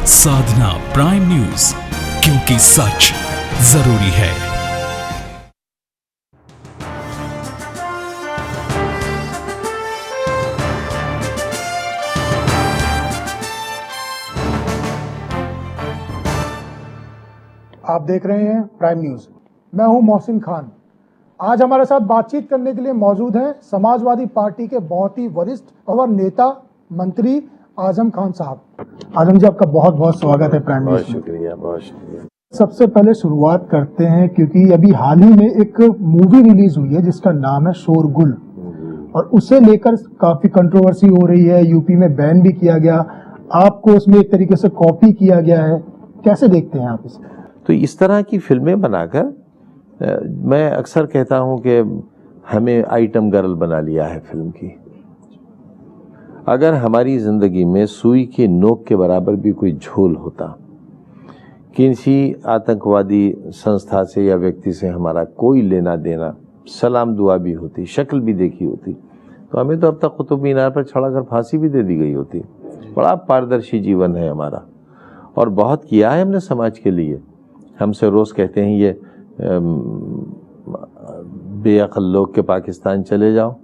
साधना prime news, क्योंकि सच जरूरी है। आप देख रहे हैं प्राइम न्यूज। मैं हूं मोहसिन खान। आज हमारे साथ बातचीत करने के लिए मौजूद हैं समाजवादी पार्टी के बहुत ही वरिष्ठ और नेता मंत्री आजम खान साहब। आजम जी, आपका बहुत बहुत स्वागत है प्राइम न्यूज में। बहुत शुक्रिया। सबसे पहले शुरुआत करते हैं, क्योंकि अभी हाल ही में एक मूवी रिलीज हुई है जिसका नाम है शोरगुल, और उसे लेकर काफी कंट्रोवर्सी हो रही है। यूपी में बैन भी किया गया, आपको उसमें एक तरीके से कॉपी किया गया है। कैसे देखते हैं आप इसे? तो इस तरह की फिल्में बनाकर मैं अक्सर कहता हूं कि हमें आइटम गर्ल बना लिया है फिल्म की। अगर हमारी जिंदगी में सुई के नोक के बराबर भी कोई झोल होता, किसी आतंकवादी संस्था से या व्यक्ति से हमारा कोई लेना देना, सलाम दुआ भी होती, शक्ल भी देखी होती, तो हमें तो अब तक कुतुब मीनार पर चढ़ाकर फांसी भी दे दी गई होती। बड़ा पारदर्शी जीवन है हमारा और बहुत किया है हमने समाज के लिए। हमसे रोज कहते हैं ये बेअक्ल लोग के पाकिस्तान चले जाओ।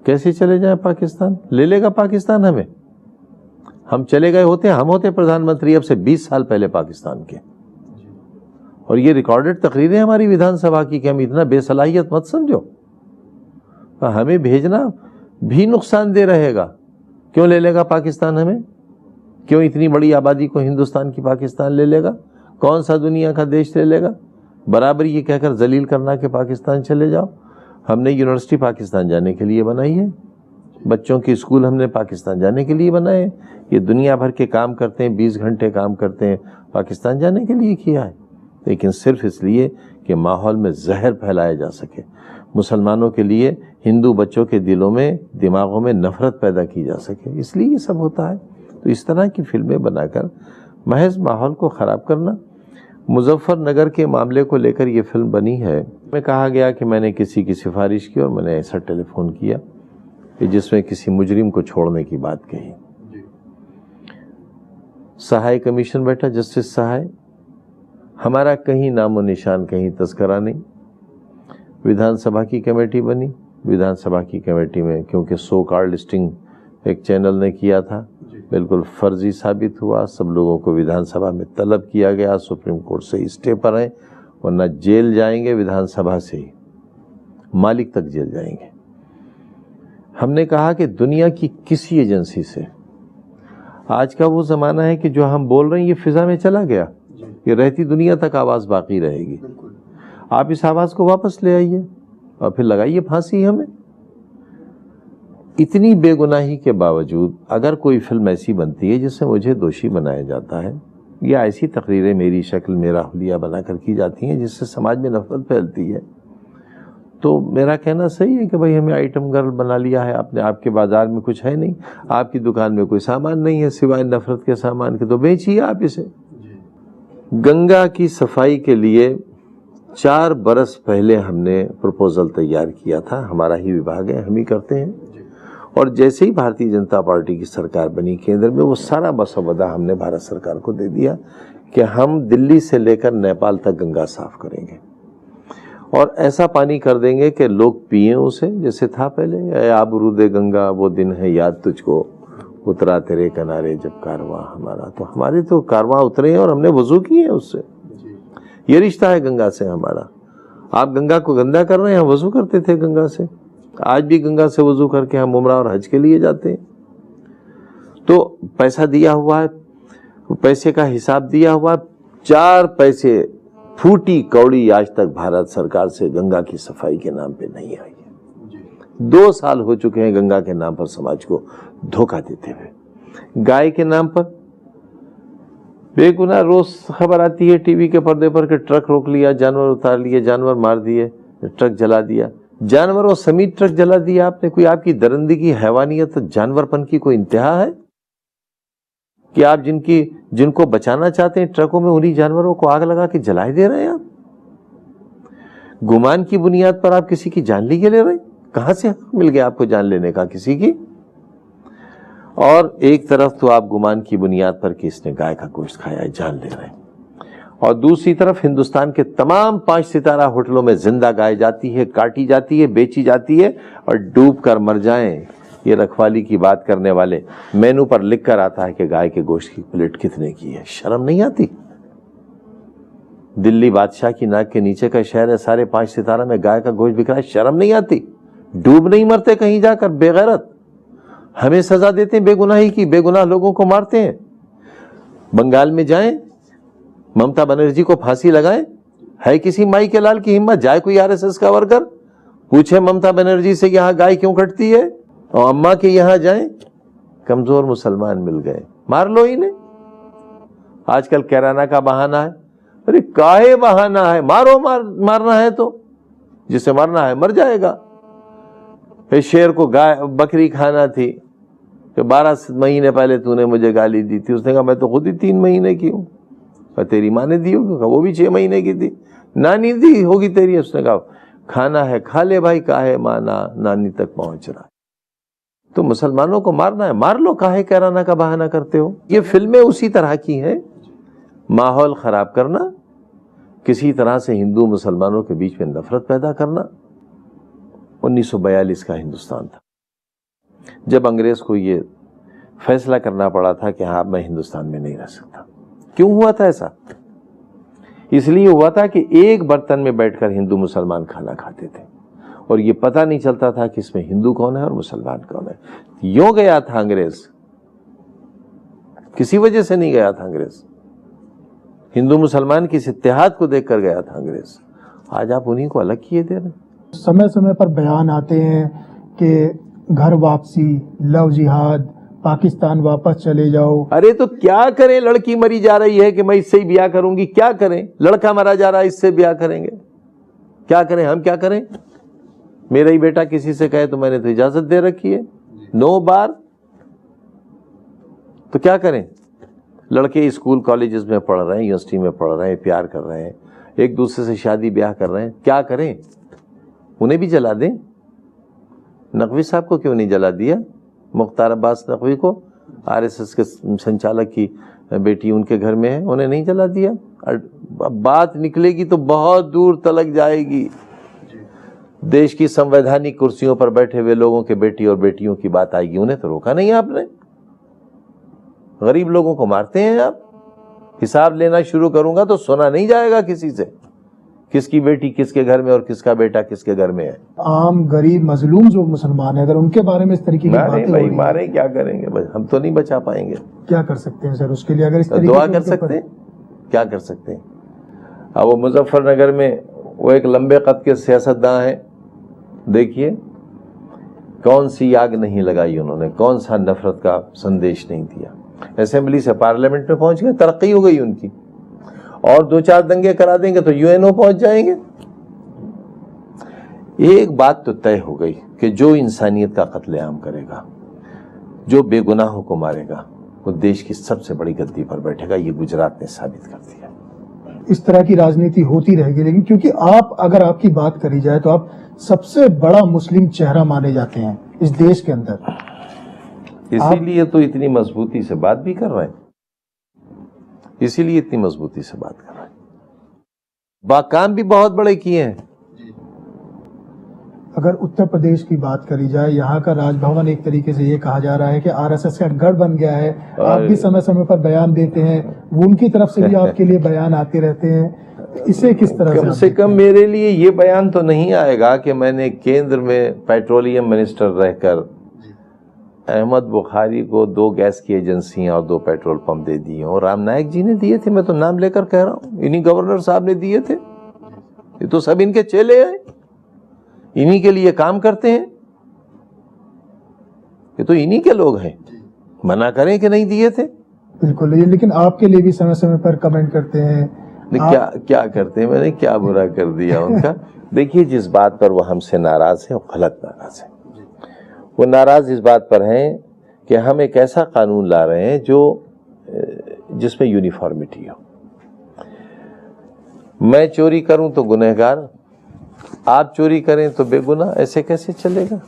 कैसे चले जाएं पाकिस्तान? ले लेगा पाकिस्तान हमें? हम चले गए होते, हम होते प्रधानमंत्री अब से 20 साल पहले पाकिस्तान के। और ये रिकॉर्डेड तकरीरें हमारी विधानसभा की कि हम इतना बेसलाहियत मत समझो, हमें भेजना भी नुकसानदेह रहेगा। क्यों ले लेगा पाकिस्तान हमें? क्यों इतनी बड़ी आबादी को हिंदुस्तान की पाकिस्तान ले लेगा? कौन सा दुनिया का देश ले लेगा? बराबर ये कहकर जलील करना कि पाकिस्तान चले जाओ। हमने यूनिवर्सिटी पाकिस्तान जाने के लिए बनाई है, बच्चों के स्कूल हमने पाकिस्तान जाने के लिए बनाए हैं। ये दुनिया भर के काम करते हैं, 20 घंटे काम करते हैं, पाकिस्तान जाने के लिए किया है, लेकिन सिर्फ इसलिए कि माहौल में जहर फैलाया जा सके, मुसलमानों के लिए हिंदू बच्चों के दिलों में, दिमागों में नफरत पैदा की जा सके, इसलिए ये सब होता है। तो इस तरह की फिल्में बनाकर महज माहौल को ख़राब करना। मुजफ्फरनगर के मामले को लेकर ये फिल्म बनी है। मैं कहा गया कि मैंने किसी की सिफारिश की और मैंने ऐसा टेलीफोन किया कि जिसमें किसी मुजरिम को छोड़ने की बात कही। सहाय कमीशन बैठा, जस्टिस सहाय, हमारा कहीं नामो निशान, कहीं तस्करा नहीं। विधानसभा की कमेटी बनी, विधानसभा की कमेटी में क्योंकि सो कॉल्ड लिस्टिंग एक चैनल ने किया था, बिल्कुल फर्जी साबित हुआ। सब लोगों को विधानसभा में तलब किया गया, सुप्रीम कोर्ट से स्टे पर हैं, वरना जेल जाएंगे, विधानसभा से ही मालिक तक जेल जाएंगे। हमने कहा कि दुनिया की किसी एजेंसी से, आज का वो जमाना है कि जो हम बोल रहे हैं ये फिजा में चला गया, ये रहती दुनिया तक आवाज बाकी रहेगी। आप इस आवाज को वापस ले आइए और फिर लगाइए फांसी हमें। इतनी बेगुनाही के बावजूद अगर कोई फिल्म ऐसी बनती है जिससे मुझे दोषी बनाया जाता है, या ऐसी तकरीरें मेरी शक्ल, मेरा हुलिया बनाकर की जाती हैं जिससे समाज में नफरत फैलती है, तो मेरा कहना सही है कि भाई हमें आइटम गर्ल बना लिया है आपने। आपके बाजार में कुछ है नहीं, आपकी दुकान में कोई सामान नहीं है सिवाय नफरत के सामान के, तो बेचिए आप इसे। गंगा की सफाई के लिए 4 बरस पहले हमने प्रपोजल तैयार किया था, हमारा ही विभाग है, हम ही करते हैं। और जैसे ही भारतीय जनता पार्टी की सरकार बनी केंद्र में, वो सारा मसौदा हमने भारत सरकार को दे दिया कि हम दिल्ली से लेकर नेपाल तक गंगा साफ करेंगे और ऐसा पानी कर देंगे कि लोग पिएं उसे जैसे था पहले। आबरूदे गंगा वो दिन है याद तुझको, उतरा तेरे किनारे जब कारवां हमारा। तो हमारे तो कारवां उतरे हैं और हमने वजू किए हैं उससे। ये रिश्ता है गंगा से हमारा। आप गंगा को गंदा कर रहे हैं, हम वजू करते थे गंगा से। आज भी गंगा से वजू करके हम उम्रा और हज के लिए जाते हैं। तो पैसा दिया हुआ है, पैसे का हिसाब दिया हुआ है। 4 पैसे फूटी कौड़ी आज तक भारत सरकार से गंगा की सफाई के नाम पे नहीं आई है। 2 साल हो चुके हैं गंगा के नाम पर समाज को धोखा देते हुए। गाय के नाम पर बेगुनाह रोज खबर आती है टीवी के पर्दे पर कि ट्रक रोक लिया, जानवर उतार लिए, जानवर मार दिए, ट्रक जला दिया। जानवरों समेत ट्रक जला दिया आपने। कोई आपकी दरिंदगी, हैवानियत, जानवरपन की कोई इंतहा है कि आप जिनको बचाना चाहते हैं ट्रकों में, उन्हीं जानवरों को आग लगा के जलाए दे रहे हैं आप? गुमान की बुनियाद पर आप किसी की जान लिए ले रहे हैं? कहां से मिल गया आपको जान लेने का किसी की? और एक तरफ तो आप गुमान की बुनियाद पर कि इसने गाय का गोश्त खाया है जान ले रहे हैं, और दूसरी तरफ हिंदुस्तान के तमाम 5 सितारा होटलों में जिंदा गाय जाती है, काटी जाती है, बेची जाती है, और डूब कर मर जाएं ये रखवाली की बात करने वाले मेनू पर लिख कर आता है कि गाय के गोश्त की प्लेट कितने की है। शर्म नहीं आती? दिल्ली बादशाह की नाक के नीचे का शहर है, सारे 5 सितारा में गाय का गोश्त बिक रहा है, शर्म नहीं आती? डूब नहीं मरते कहीं जाकर बेगैरत? हमें सजा देते हैं बेगुनाही की, बेगुनाह लोगों को मारते हैं। बंगाल में जाएं, ममता बनर्जी को फांसी लगाएं, है किसी माई के लाल की हिम्मत? जाए कोई आरएसएस का वर्कर, पूछे ममता बनर्जी से यहां गाय क्यों कटती है, और अम्मा के यहां जाएं, कमजोर मुसलमान मिल गए, मार लो इन्हें। आजकल कैराना का बहाना है, अरे काहे बहाना है, मारो, मारना है तो जिसे मारना है मर जाएगा। शेर को गाय बकरी खाना थी कि 12 महीने पहले तूने मुझे गाली दी थी, उसने कहा मैं तो खुद ही 3 महीने की हूं, और तेरी माँ ने दी होगी, वो भी 6 महीने की थी, नानी दी होगी तेरी, उसने कहा खाना है खा ले भाई, काहे माना नानी तक पहुंच रहा है। तो मुसलमानों को मारना है, मार लो, काहे कैराना का बहाना करते हो? ये फिल्में उसी तरह की हैं, माहौल खराब करना, किसी तरह से हिंदू मुसलमानों के बीच में नफरत पैदा करना। 1942 का हिंदुस्तान था जब अंग्रेज को ये फैसला करना पड़ा था कि हाँ मैं हिंदुस्तान में नहीं रह सकता। क्यों हुआ था ऐसा? इसलिए हुआ था कि एक बर्तन में बैठकर हिंदू मुसलमान खाना खाते थे, और ये पता नहीं चलता था कि इसमें हिंदू कौन है और मुसलमान कौन है। यूं गया था अंग्रेज, किसी वजह से नहीं गया था अंग्रेज, हिंदू मुसलमान की इस इत्तेहाद को देखकर गया था अंग्रेज। आज आप उन्हीं को अलग किए दे रहे हैं। समय समय पर बयान आते हैं कि घर वापसी, लव जिहाद, पाकिस्तान वापस चले जाओ। अरे तो क्या करें, लड़की मरी जा रही है कि मैं इससे ही ब्याह करूंगी, क्या करें? लड़का मरा जा रहा है, इससे ब्याह करेंगे, क्या करें? हम क्या करें? मेरा ही बेटा किसी से कहे तो मैंने तो इजाजत दे रखी है 9 बार, तो क्या करें? लड़के स्कूल कॉलेजेस में पढ़ रहे हैं, यूनिवर्सिटी में पढ़ रहे हैं, प्यार कर रहे हैं, एक दूसरे से शादी ब्याह कर रहे हैं, क्या करें? उन्हें भी जला दें? नकवी साहब को क्यों नहीं जला दिया? मुख्तार अब्बास नकवी को, आरएसएस के संचालक की बेटी उनके घर में है, उन्हें नहीं जला दिया? बात निकलेगी तो बहुत दूर तलक जाएगी। देश की संवैधानिक कुर्सियों पर बैठे हुए लोगों के बेटी और बेटियों की बात आएगी, उन्हें तो रोका नहीं आपने। गरीब लोगों को मारते हैं आप। हिसाब लेना शुरू करूंगा तो सुना नहीं जाएगा किसी से, किसकी बेटी किसके घर में और किसका बेटा किसके घर में है। आम गरीब मजलूम जो मुसलमान है, अगर उनके बारे में इस तरीके की बातें भाई मारे, क्या करेंगे? हम तो नहीं बचा पाएंगे। क्या कर सकते हैं सर उसके लिए? अगर इस तरीके दुआ कर सकते हैं, क्या कर सकते हैं? अब वो मुजफ्फरनगर में वो एक लंबे कद के सियासतदान हैं, देखिए कौन सी आग नहीं लगाई उन्होंने, कौन सा नफरत का संदेश नहीं दिया। असेंबली से पार्लियामेंट में पहुंच गए, तरक्की हो गई उनकी, और 2-4 दंगे करा देंगे तो यूएनओ पहुंच जाएंगे। एक बात तो तय हो गई कि जो इंसानियत का कत्लेआम करेगा, जो बेगुनाहों को मारेगा, वो देश की सबसे बड़ी गद्दी पर बैठेगा। ये गुजरात ने साबित कर दिया। इस तरह की राजनीति होती रहेगी, लेकिन क्योंकि आप, अगर आपकी बात करी जाए तो आप सबसे बड़ा मुस्लिम चेहरा माने जाते हैं इस देश के अंदर, इसीलिए तो इतनी मजबूती से बात भी कर रहे हैं, इसीलिए इतनी मजबूती से बात कर रहे हैं। बाकाम भी बहुत बड़े किए हैं। अगर उत्तर प्रदेश की बात करी जाए, यहाँ का राजभवन एक तरीके से ये कहा जा रहा है कि आरएसएस का गढ़ बन गया है। आप भी समय समय पर बयान देते हैं, वो उनकी तरफ से भी आपके लिए बयान आते रहते हैं, इसे किस तरह कम से कम मेरे लिए ये बयान तो नहीं आएगा कि मैंने केंद्र में पेट्रोलियम मिनिस्टर रहकर अहमद बुखारी को 2 गैस की एजेंसियां और 2 पेट्रोल पंप दे दिए, और राम नायक जी ने दिए थे, मैं तो नाम लेकर कह रहा हूं, इन्हीं गवर्नर साहब ने दिए थे। ये तो सब इनके चेले हैं, इन्हीं के लिए काम करते हैं, ये तो इन्हीं के लोग हैं, मना करें कि नहीं दिए थे। बिल्कुल, लेकिन आपके लिए भी समय समय पर कमेंट करते हैं। क्या करते हैं? मैंने क्या बुरा कर दिया उनका? देखिए, जिस बात पर वो हमसे नाराज है वो गलत नाराज है। वो नाराज इस बात पर हैं कि हम एक ऐसा कानून ला रहे हैं जो जिसमें यूनिफॉर्मिटी हो। मैं चोरी करूं तो गुनहगार, आप चोरी करें तो बेगुनाह, ऐसे कैसे चलेगा?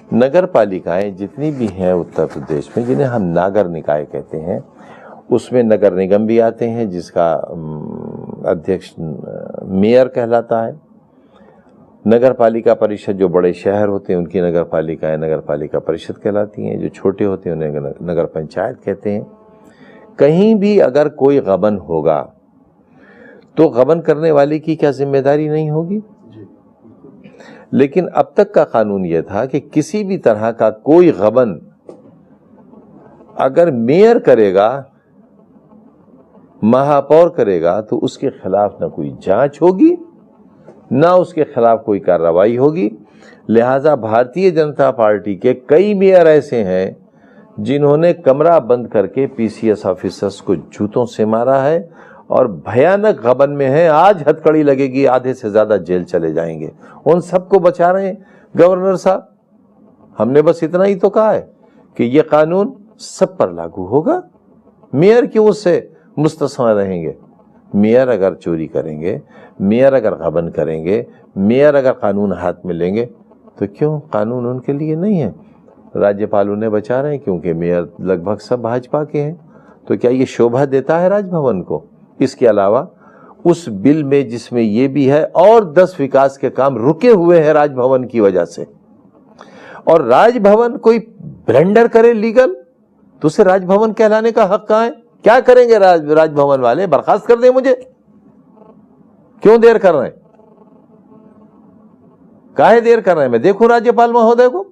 नगर पालिकाएं जितनी भी हैं उत्तर प्रदेश में, जिन्हें हम नागर निकाय कहते हैं, उसमें नगर निगम भी आते हैं जिसका अध्यक्ष मेयर कहलाता है। नगर पालिका परिषद, जो बड़े शहर होते हैं उनकी नगर पालिकाएं नगर पालिका परिषद कहलाती हैं, जो छोटे होते हैं उन्हें नगर पंचायत कहते हैं। कहीं भी अगर कोई गबन होगा तो गबन करने वाले की क्या जिम्मेदारी नहीं होगी? लेकिन अब तक का कानून यह था कि किसी भी तरह का कोई गबन अगर मेयर करेगा, महापौर करेगा, तो उसके खिलाफ ना कोई जांच होगी, ना उसके खिलाफ कोई कार्रवाई होगी। लिहाजा भारतीय जनता पार्टी के कई मेयर ऐसे हैं जिन्होंने कमरा बंद करके पीसीएस ऑफिसर्स को जूतों से मारा है और भयानक गबन में है। आज हथकड़ी लगेगी, आधे से ज्यादा जेल चले जाएंगे। उन सबको बचा रहे हैं गवर्नर साहब। हमने बस इतना ही तो कहा है कि यह कानून सब पर लागू होगा। मेयर क्यों उससे मुस्तस्ना रहेंगे? मेयर अगर चोरी करेंगे, मेयर अगर गबन करेंगे, मेयर अगर कानून हाथ में लेंगे, तो क्यों कानून उनके लिए नहीं है? राज्यपाल उन्हें बचा रहे हैं क्योंकि मेयर लगभग सब भाजपा के हैं। तो क्या ये शोभा देता है राजभवन को? इसके अलावा उस बिल में जिसमें ये भी है और 10 विकास के काम रुके हुए हैं राजभवन की वजह से, और राजभवन कोई ब्लेंडर करे लीगल, तो उसे राजभवन कहलाने का हक कहां है? क्या करेंगे राजभवन वाले? बर्खास्त कर दें मुझे? क्यों देर कर रहे हैं? काहे देर कर रहे हैं? मैं देखूं राज्यपाल महोदय को।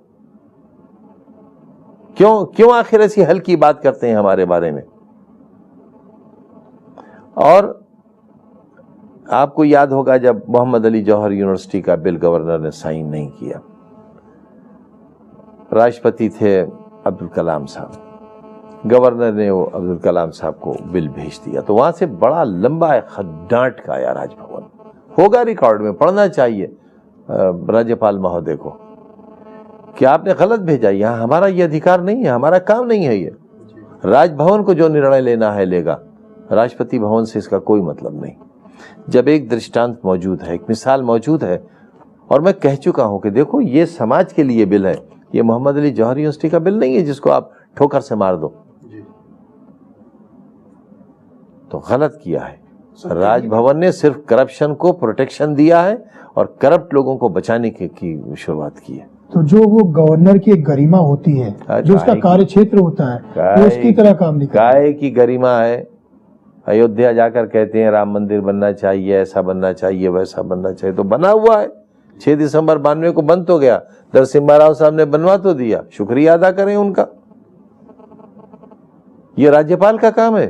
क्यों आखिर ऐसी हल्की बात करते हैं हमारे बारे में? और आपको याद होगा जब मोहम्मद अली जौहर यूनिवर्सिटी का बिल गवर्नर ने साइन नहीं किया, राष्ट्रपति थे अब्दुल कलाम साहब, गवर्नर ने वो अब्दुल कलाम साहब को बिल भेज दिया, तो वहां से बड़ा लंबा खत डांट का आया राजभवन। होगा रिकॉर्ड में, पढ़ना चाहिए राज्यपाल महोदय को कि आपने गलत भेजा, यहां हमारा ये अधिकार नहीं है, हमारा काम नहीं है। ये राजभवन को जो निर्णय लेना है लेगा, राष्ट्रपति भवन से इसका कोई मतलब नहीं। जब एक दृष्टांत मौजूद है, एक मिसाल मौजूद है, और मैं कह चुका हूं कि देखो ये समाज के लिए बिल है, ये मोहम्मद अली जौहर यूनिवर्सिटी का बिल नहीं है जिसको आप ठोकर से मार दो। तो गलत किया है। राजभवन ने सिर्फ करप्शन को प्रोटेक्शन दिया है और करप्ट लोगों को बचाने की शुरुआत की है। तो जो वो गवर्नर की एक गरिमा होती है, जो उसका कार्य क्षेत्र होता है, वो उसकी तरह काम नहीं करता। काय की गरिमा है? अयोध्या जाकर कहते हैं राम मंदिर बनना चाहिए, ऐसा बनना चाहिए, वैसा बनना चाहिए, तो बना हुआ है। 6 दिसंबर 92 को बन तो गया, नरसिम्हा राव साहब ने बनवा तो दिया, शुक्रिया अदा करें उनका। ये राज्यपाल का काम है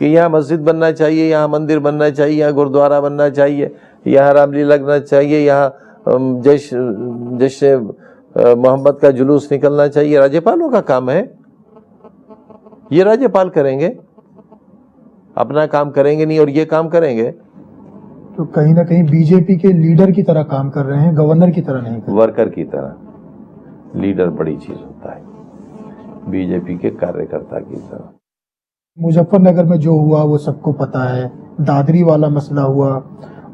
कि यहाँ मस्जिद बनना चाहिए, यहाँ मंदिर बनना चाहिए, यहाँ गुरुद्वारा बनना चाहिए, यहाँ रामलीला लगना चाहिए, यहाँ जैसे मोहम्मद का जुलूस निकलना चाहिए। राज्यपालों का काम है, ये राज्यपाल करेंगे, अपना काम करेंगे नहीं और ये काम करेंगे। तो कहीं ना कहीं बीजेपी के लीडर की तरह काम कर रहे हैं, गवर्नर की तरह नहीं कर रहे। वर्कर की तरह। लीडर बड़ी चीज होता है, बीजेपी के कार्यकर्ता की तरह। मुजफ्फरनगर में जो हुआ वो सबको पता है, दादरी वाला मसला हुआ,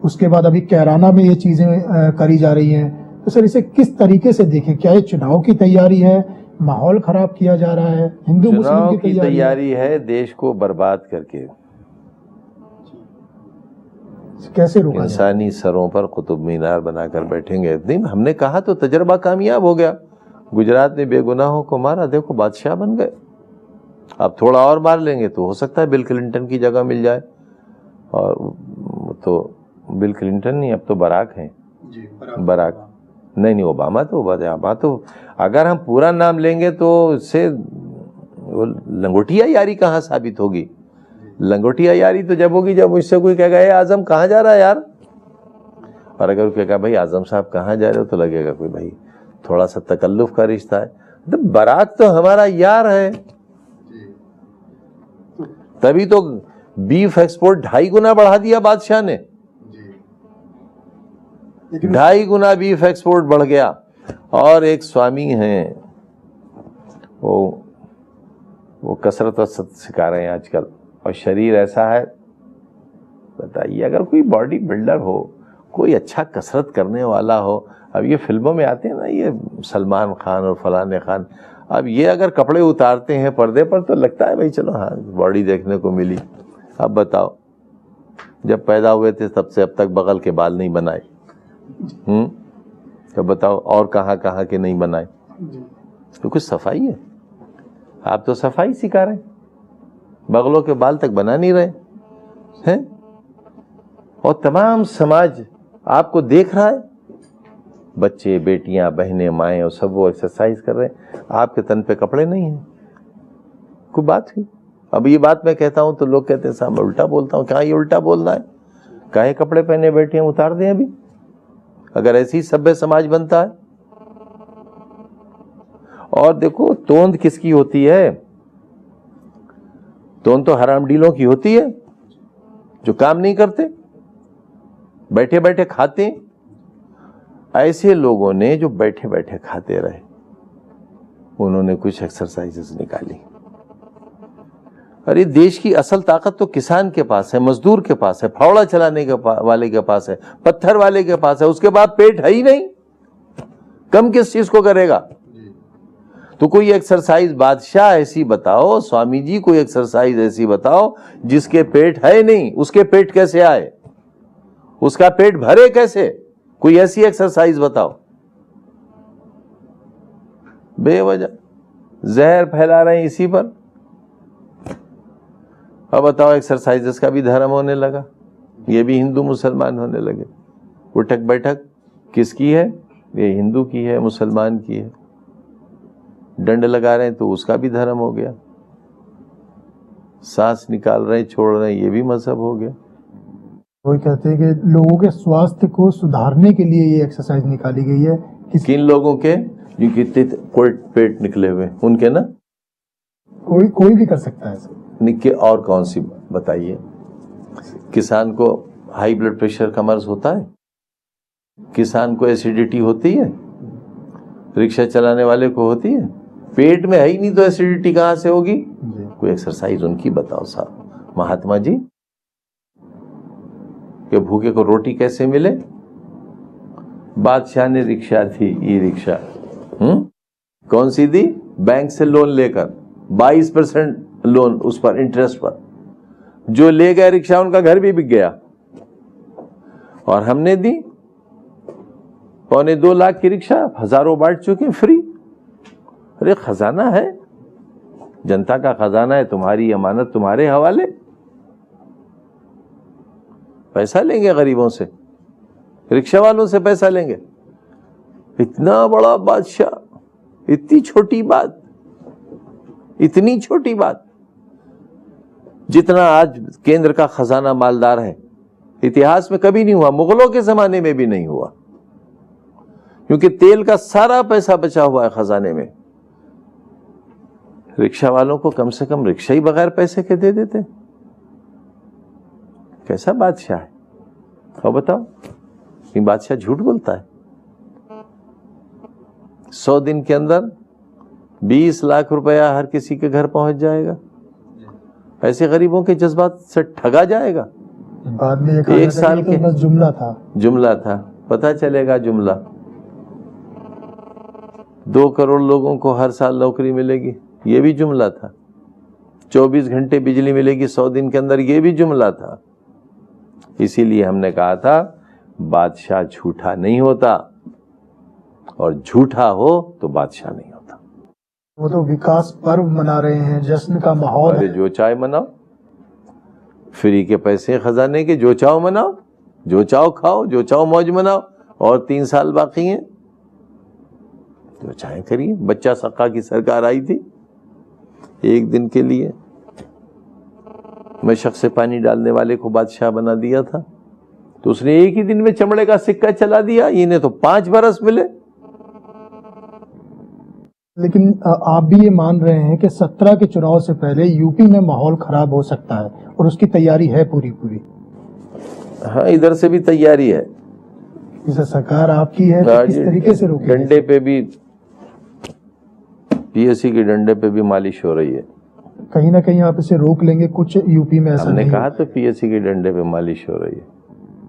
उसके बाद अभी कैराना में ये चीजें करी जा रही हैं। तो सर इसे किस तरीके से देखें? क्या ये चुनाव की तैयारी है, माहौल खराब किया जा रहा है, हिंदू मुस्लिम की तैयारी है देश को बर्बाद करके? कैसे रोका? इंसानी सरों पर कुतुब मीनार बनाकर बैठेंगे? नहीं, हमने कहा तो तजर्बा कामयाब हो गया। गुजरात ने बेगुनाहों को मारा, देखो बादशाह बन गए। अब थोड़ा और मार लेंगे तो हो सकता है बिल क्लिंटन की जगह मिल जाए। और तो बिल क्लिंटन नहीं, अब तो बराक हैं। बराक नहीं, ओबामा तो अगर हम पूरा नाम लेंगे तो इससे लंगोटिया यारी कहाँ साबित होगी? लंगोटिया यारी तो जब होगी जब मुझसे कोई कहेगा आजम कहाँ जा रहा है यार, और अगर कहेगा भाई आजम साहब कहाँ जा रहे हो, तो लगेगा कोई भाई थोड़ा सा तकल्लुफ का रिश्ता है। तो बराक तो हमारा यार है, तभी तो बीफ एक्सपोर्ट 2.5 गुना बढ़ा दिया बादशाह ने। 2.5 गुना बीफ एक्सपोर्ट बढ़ गया। और एक स्वामी हैं, वो कसरत और सत सिखा रहे हैं आजकल, और शरीर ऐसा है, बताइए अगर कोई बॉडी बिल्डर हो कोई अच्छा कसरत करने वाला हो। अब ये फिल्मों में आते हैं ना, ये सलमान खान और फलाने खान, अब ये अगर कपड़े उतारते हैं पर्दे पर तो लगता है भाई चलो हाँ बॉडी देखने को मिली। अब बताओ, जब पैदा हुए थे तब से अब तक बगल के बाल नहीं बनाए, तो बताओ और कहाँ कहाँ के नहीं बनाए। तो कुछ सफाई है? आप तो सफाई सिखा रहे हैं, बगलों के बाल तक बना नहीं रहे हैं। और तमाम समाज आपको देख रहा है, बच्चे, बेटियां, बहनें, माएँ और सब वो एक्सरसाइज कर रहे हैं, आपके तन पे कपड़े नहीं हैं। कोई बात हुई? अब ये बात मैं कहता हूं तो लोग कहते हैं साहब मैं उल्टा बोलता हूं। क्या ये उल्टा बोलना है? काहे कपड़े पहने बैठे हैं, उतार दें अभी, अगर ऐसी सभ्य समाज बनता है। और देखो तोंद किसकी होती है? तोंद तो हरामडीलों की होती है जो काम नहीं करते, बैठे बैठे खाते। ऐसे लोगों ने जो बैठे बैठे खाते रहे, उन्होंने कुछ एक्सरसाइजेस निकाली। अरे देश की असल ताकत तो किसान के पास है, मजदूर के पास है, फावड़ा चलाने के वाले के पास है, पत्थर वाले के पास है, उसके बाद पेट है ही नहीं, कम किस चीज को करेगा? तो कोई एक्सरसाइज बादशाह ऐसी बताओ, स्वामी जी कोई एक्सरसाइज ऐसी बताओ जिसके पेट है नहीं, उसके पेट कैसे आए, उसका पेट भरे कैसे? कोई ऐसी एक्सरसाइज बताओ। बेवजह जहर फैला रहे हैं इसी पर। अब बताओ एक्सरसाइजेस का भी धर्म होने लगा, ये भी हिंदू मुसलमान होने लगे। उठक बैठक किसकी है? ये हिंदू की है, मुसलमान की है। डंड लगा रहे हैं तो उसका भी धर्म हो गया। सांस निकाल रहे हैं, छोड़ रहे हैं, ये भी मजहब हो गया। वही कहते हैं कि लोगों के स्वास्थ्य को सुधारने के लिए ये एक्सरसाइज निकाली गई है। किन लोगों के? जिनके पेट निकले हुए उनके ना, कोई भी कर सकता है निके। और कौन सी बताइए? किसान को हाई ब्लड प्रेशर का मर्ज होता है, किसान को एसिडिटी होती है, रिक्शा चलाने वाले को होती है। पेट में है ही नहीं तो एसिडिटी कहां से होगी? कोई एक्सरसाइज उनकी बताओ साहब। महात्मा जी कि भूखे को रोटी कैसे मिले? बादशाह ने रिक्शा थी, ई रिक्शा, कौन सी दी? बैंक से लोन लेकर 22% लोन, उस पर इंटरेस्ट पर। जो ले गए रिक्शा उनका घर भी बिक गया। और हमने दी 2.25 लाख की रिक्शा, हजारों बांट चुके फ्री। अरे खजाना है, जनता का खजाना है, तुम्हारी अमानत तुम्हारे हवाले। पैसा लेंगे गरीबों से, रिक्शा वालों से पैसा लेंगे। इतना बड़ा बादशाह, इतनी छोटी बात, इतनी छोटी बात। जितना आज केंद्र का खजाना मालदार है, इतिहास में कभी नहीं हुआ, मुगलों के जमाने में भी नहीं हुआ, क्योंकि तेल का सारा पैसा बचा हुआ है खजाने में। रिक्शा वालों को कम से कम रिक्शा ही बगैर पैसे के दे देते। कैसा बादशाह है? और बताओ, ये बादशाह झूठ बोलता है। 100 दिन के अंदर 20 लाख रुपया हर किसी के घर पहुंच जाएगा। ऐसे गरीबों के जज्बात से ठगा जाएगा। बाद में एक साल के बस जुमला था, पता चलेगा जुमला। 2 करोड़ लोगों को हर साल नौकरी मिलेगी, ये भी जुमला था। 24 घंटे बिजली मिलेगी 100 दिन के अंदर, ये भी जुमला था। इसीलिए हमने कहा था बादशाह झूठा नहीं होता, और झूठा हो तो बादशाह नहीं होता। वो तो विकास पर्व मना रहे हैं, जश्न का माहौल है। जो चाहे मनाओ, फ्री के पैसे खजाने के, जो चाहो मनाओ, जो चाहो खाओ, जो चाहो मौज मनाओ। और 3 साल बाकी हैं, जो चाहे करिए। बच्चा सक्का की सरकार आई थी, 1 दिन के लिए मशक से पानी डालने वाले को बादशाह बना दिया था, तो उसने 1 ही दिन में चमड़े का सिक्का चला दिया। इन्हें तो 5 बरस मिले। लेकिन आप भी ये मान रहे हैं कि 17 के चुनाव से पहले यूपी में माहौल खराब हो सकता है, और उसकी तैयारी है पूरी? हाँ, इधर से भी तैयारी है। इसे सरकार आपकी है तो किस तरीके से रोकेगी? डंडे पे भी, पीएससी के डंडे पे भी मालिश हो रही है। कहीं ना कहीं आप इसे रोक लेंगे? कुछ यूपी में ऐसा हमने नहीं कहा तो पीएससी के डंडे पे मालिश हो रही है।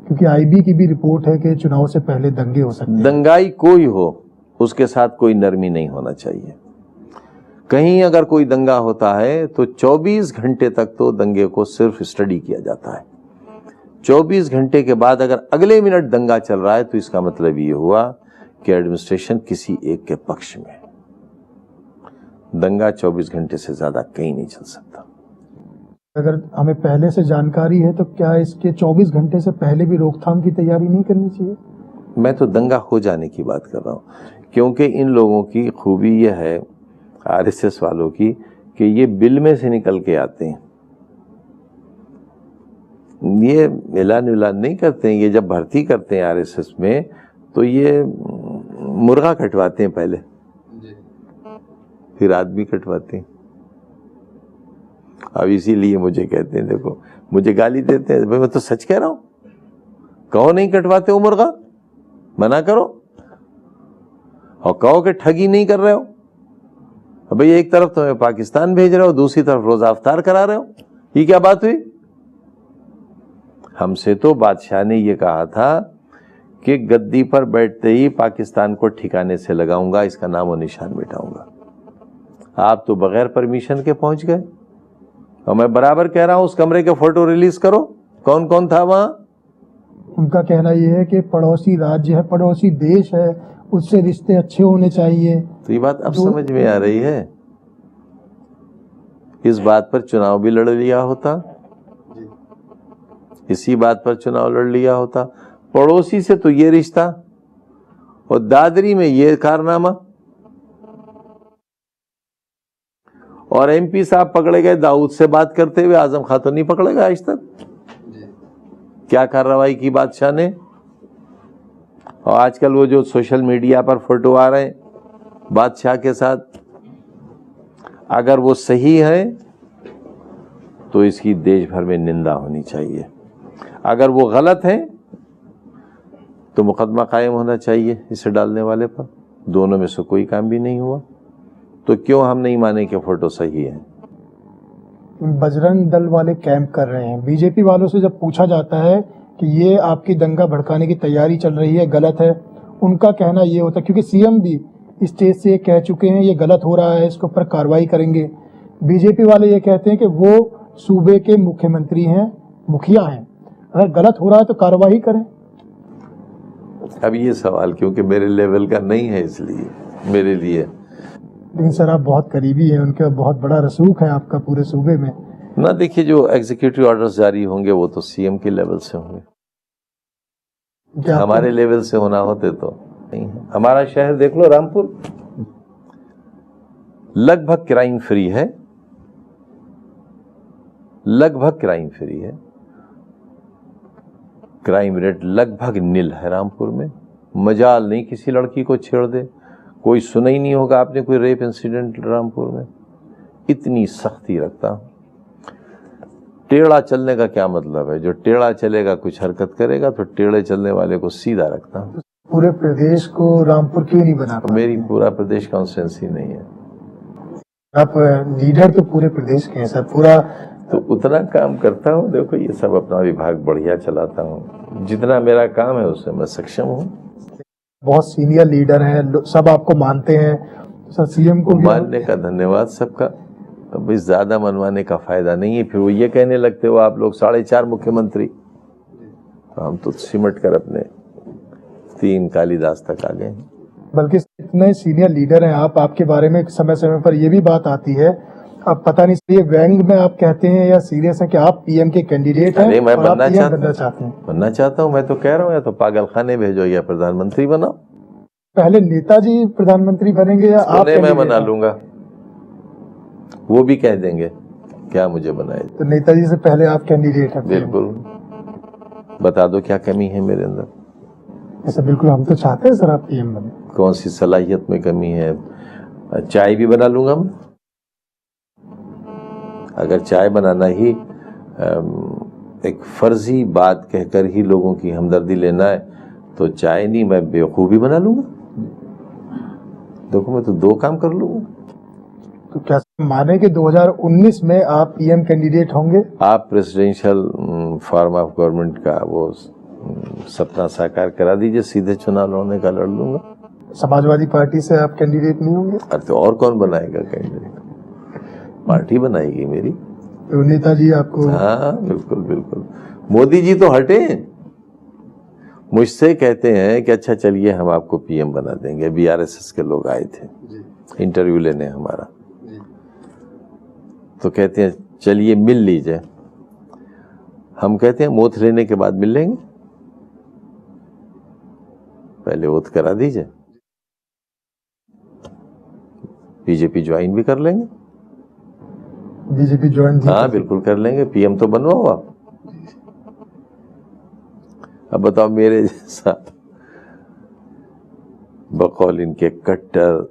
क्योंकि आईबी की भी रिपोर्ट है कि चुनाव से पहले दंगे हो सकते हैं। दंगाई कोई हो, उसके साथ कोई नरमी नहीं होना चाहिए। कहीं अगर कोई दंगा होता है तो 24 घंटे तक तो दंगे को सिर्फ स्टडी किया जाता है। 24 घंटे के बाद अगर अगले मिनट दंगा चल रहा है तो इसका मतलब ये हुआ कि एडमिनिस्ट्रेशन किसी एक के पक्ष में। दंगा 24 घंटे से ज्यादा कहीं नहीं चल सकता। अगर हमें पहले से जानकारी है तो क्या इसके 24 घंटे से पहले भी रोकथाम की तैयारी नहीं करनी चाहिए? मैं तो दंगा हो जाने की बात कर रहा हूं, क्योंकि इन लोगों की खूबी यह है, आरएसएस वालों की, कि ये बिल में से निकल के आते हैं। ये ऐलान नहीं करते हैं। ये जब भर्ती करते हैं आरएसएस में तो ये मुर्गा कटवाते हैं पहले, फिर आदमी कटवाते हैं। अब इसीलिए मुझे कहते हैं, देखो मुझे गाली देते हैं, भाई मैं तो सच कह रहा हूं, कहो नहीं कटवाते हो मुर्गा, मना करो, और कहो कि ठगी नहीं कर रहे हो। अब भाई एक तरफ तो पाकिस्तान भेज रहे हो, दूसरी तरफ रोजा अफ्तार करा रहे हो, ये क्या बात हुई? हमसे तो बादशाह ने ये कहा था कि गद्दी पर बैठते ही पाकिस्तान को ठिकाने से लगाऊंगा, इसका नाम और निशान मिटाऊंगा। आप तो बगैर परमिशन के पहुंच गए। और मैं बराबर कह रहा हूं, उस कमरे के फोटो रिलीज करो, कौन कौन था वहां। उनका कहना यह है कि पड़ोसी राज्य है, पड़ोसी देश है, उससे रिश्ते अच्छे होने चाहिए। तो ये बात अब समझ में आ रही है। इस बात पर चुनाव भी लड़ लिया होता, इसी बात पर चुनाव लड़ लिया होता। पड़ोसी से तो ये रिश्ता, और दादरी में ये कारनामा, और एमपी साहब पकड़े गए दाऊद से बात करते हुए, आजम खान तो नहीं पकड़े गए आज तक। क्या कार्रवाई की बादशाह ने। और आजकल वो जो सोशल मीडिया पर फोटो आ रहे हैं बादशाह के साथ, अगर वो सही है तो इसकी देश भर में निंदा होनी चाहिए। अगर वो गलत है तो मुकदमा कायम होना चाहिए इसे डालने वाले पर। दोनों में से कोई काम भी नहीं हुआ, तो क्यों हम नहीं माने कि फोटो सही है। बजरंग दल वाले कैंप कर रहे हैं। बीजेपी वालों से जब पूछा जाता है कि ये आपकी दंगा भड़काने की तैयारी चल रही है, गलत है, उनका कहना ये होता है, क्योंकि सीएम भी स्टेज से कह चुके हैं ये गलत हो रहा है, इसके ऊपर कार्रवाई करेंगे। बीजेपी वाले ये कहते हैं कि वो सूबे के मुख्यमंत्री हैं, मुखिया हैं, अगर गलत हो रहा है तो कार्रवाई करें। अब ये सवाल क्योंकि मेरे लेवल का नहीं है, इसलिए मेरे लिए। लेकिन सर आप बहुत करीबी हैं उनका, बहुत बड़ा रसूख है आपका पूरे सूबे में ना। देखिए, जो एग्जीक्यूटिव ऑर्डर्स जारी होंगे वो तो सीएम के लेवल से होंगे, हमारे लेवल से होना होते तो नहीं है। हमारा शहर देख लो, रामपुर लगभग क्राइम फ्री है, लगभग क्राइम फ्री है। क्राइम रेट लगभग नील है रामपुर में। मजाल नहीं किसी लड़की को छेड़ दे, कोई सुना ही नहीं होगा आपने कोई रेप इंसिडेंट रामपुर में। इतनी सख्ती रखता हूं। टेढ़ा चलने का क्या मतलब है? जो टेढ़ा चलेगा कुछ हरकत करेगा, तो टेढ़े चलने वाले को सीधा रखता हूं। पूरे प्रदेश को रामपुर क्यों नहीं बना? मेरी पूरा प्रदेश कॉन्स्टिट्यूंसी नहीं है। आप लीडर तो पूरे प्रदेश के हैं सर, पूरा तो उतना काम करता हूं। देखो, ये सब अपना विभाग बढ़िया चलाता हूं, जितना मेरा काम है उससे मैं सक्षम हूं। बहुत सीनियर लीडर हैं, सब आपको मानते हैं सर। सीएम को मानने का धन्यवाद सबका। अब इस ज्यादा मनवाने का फायदा नहीं है। फिर वो ये कहने लगते हो आप लोग 4.5 मुख्यमंत्री, तो हम तो सिमट कर अपने 3 कालिदास तक आ गए। बल्कि इतने सीनियर लीडर हैं आप, आपके बारे में समय समय पर ये भी बात आती है, अब पता नहीं ये व्यंग में आप कहते हैं या सीरियस है कि आप पीएम के कैंडिडेट हैं। मैं बनना चाहते हूं। मैं तो कह रहा हूं, या तो पागल खाने भेजो या प्रधानमंत्री बनाओ। पहले नेताजी प्रधानमंत्री बनेंगे या आप? मैं बना लूंगा, वो भी कह देंगे क्या मुझे बनाए। तो नेताजी से पहले आप कैंडिडेट हैं? बिल्कुल। बता दो क्या कमी है मेरे अंदर। ऐसा बिल्कुल, हम तो चाहते हैं सर आप पीएम बने। कौन सी सलाहियत में कमी है? चाय भी बना लूंगा मैं। अगर चाय बनाना ही एक फर्जी बात कहकर ही लोगों की हमदर्दी लेना है, तो चाय नहीं, मैं बेवकूफ़ी बना लूंगा। देखो, मैं तो 2 काम कर लूंगा। तो क्या माने कि 2019 में आप पीएम कैंडिडेट होंगे? आप प्रेसिडेंशियल फॉर्म ऑफ गवर्नमेंट का वो सपना साकार करा दीजिए, सीधे चुनाव लड़ने का लड़ लूंगा। समाजवादी पार्टी से आप कैंडिडेट नहीं होंगे? अरे तो और कौन बनाएगा कैंडिडेट? पार्टी बनाएगी मेरी। तो नेताजी आपको? हाँ बिल्कुल बिल्कुल। मोदी जी तो हटे, मुझसे कहते हैं कि अच्छा चलिए हम आपको पीएम बना देंगे। बीआरएसएस के लोग आए थे इंटरव्यू लेने हमारा, तो कहते हैं चलिए मिल लीजिए। हम कहते हैं ओथ लेने के बाद मिल लेंगे, पहले ओथ करा दीजिए, बीजेपी ज्वाइन भी कर लेंगे। BJP join? हाँ बिल्कुल कर लेंगे, पीएम तो बनवाओ आप। अब बताओ मेरे जैसा बकौल इनके कट्टर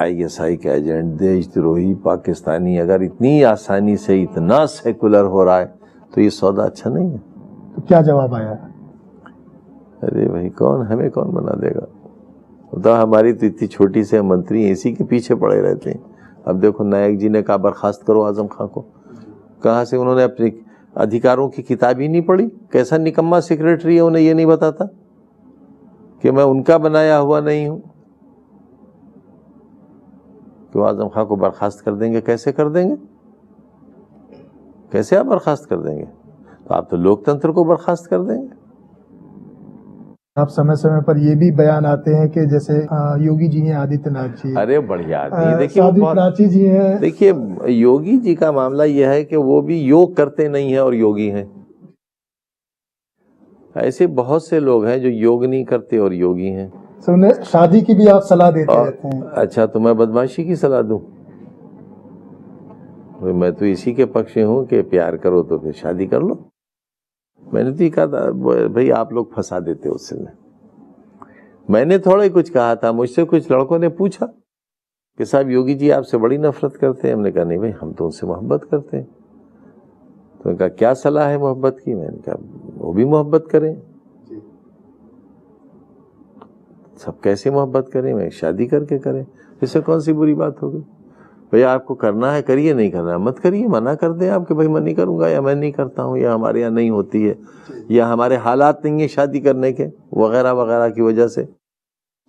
आईएसआई का एजेंट, देशद्रोही पाकिस्तानी अगर इतनी आसानी से इतना सेकुलर हो रहा है तो ये सौदा अच्छा नहीं है। तो क्या जवाब आया? अरे भाई कौन हमें कौन बना देगा? तो हमारी तो इतनी छोटी से मंत्री इसी के पीछे पड़े रहते हैं। अब देखो नायक जी ने कहा बर्खास्त करो आजम खां को, कहाँ से? उन्होंने अपने अधिकारों की किताब ही नहीं पढ़ी। कैसा निकम्मा सेक्रेटरी है, उन्हें ये नहीं बताता कि मैं उनका बनाया हुआ नहीं हूं। तो आजम खां को बर्खास्त कर देंगे? कैसे कर देंगे? कैसे आप बर्खास्त कर देंगे? तो आप तो लोकतंत्र को बर्खास्त कर देंगे। आप समय समय पर ये भी बयान आते हैं कि जैसे योगी जी हैं, आदित्यनाथ जी, अरे बढ़िया आदमी, देखिए प्राची जी हैं। देखिए योगी जी का मामला यह है कि वो भी योग करते नहीं है और योगी हैं। ऐसे बहुत से लोग हैं जो योग नहीं करते और योगी हैं। तो उन्हें शादी की भी आप सलाह देते रहते हैं। अच्छा तो मैं बदमाशी की सलाह दूं? मैं तो इसी के पक्ष में हूं कि प्यार करो तो फिर शादी कर लो। मैंने तो ये कहा था भाई आप लोग फंसा देते हो उससे। मैंने थोड़ा ही कुछ कहा था, मुझसे कुछ लड़कों ने पूछा कि साहब योगी जी आपसे बड़ी नफरत करते हैं। हमने कहा नहीं भाई हम तो उनसे मोहब्बत करते हैं। तो उन्होंने कहा क्या सलाह है मोहब्बत की? मैंने कहा वो भी मोहब्बत करें। सब कैसे मोहब्बत करें? मैं शादी करके करें, इससे कौन सी बुरी बात होगी? भैया आपको करना है करिए, नहीं करना है मत करिए। मना कर दें आप कि भाई मैं नहीं करूंगा, या मैं नहीं करता हूं, या हमारे यहाँ नहीं होती है, या हमारे हालात नहीं है शादी करने के, वगैरह वगैरह की वजह से,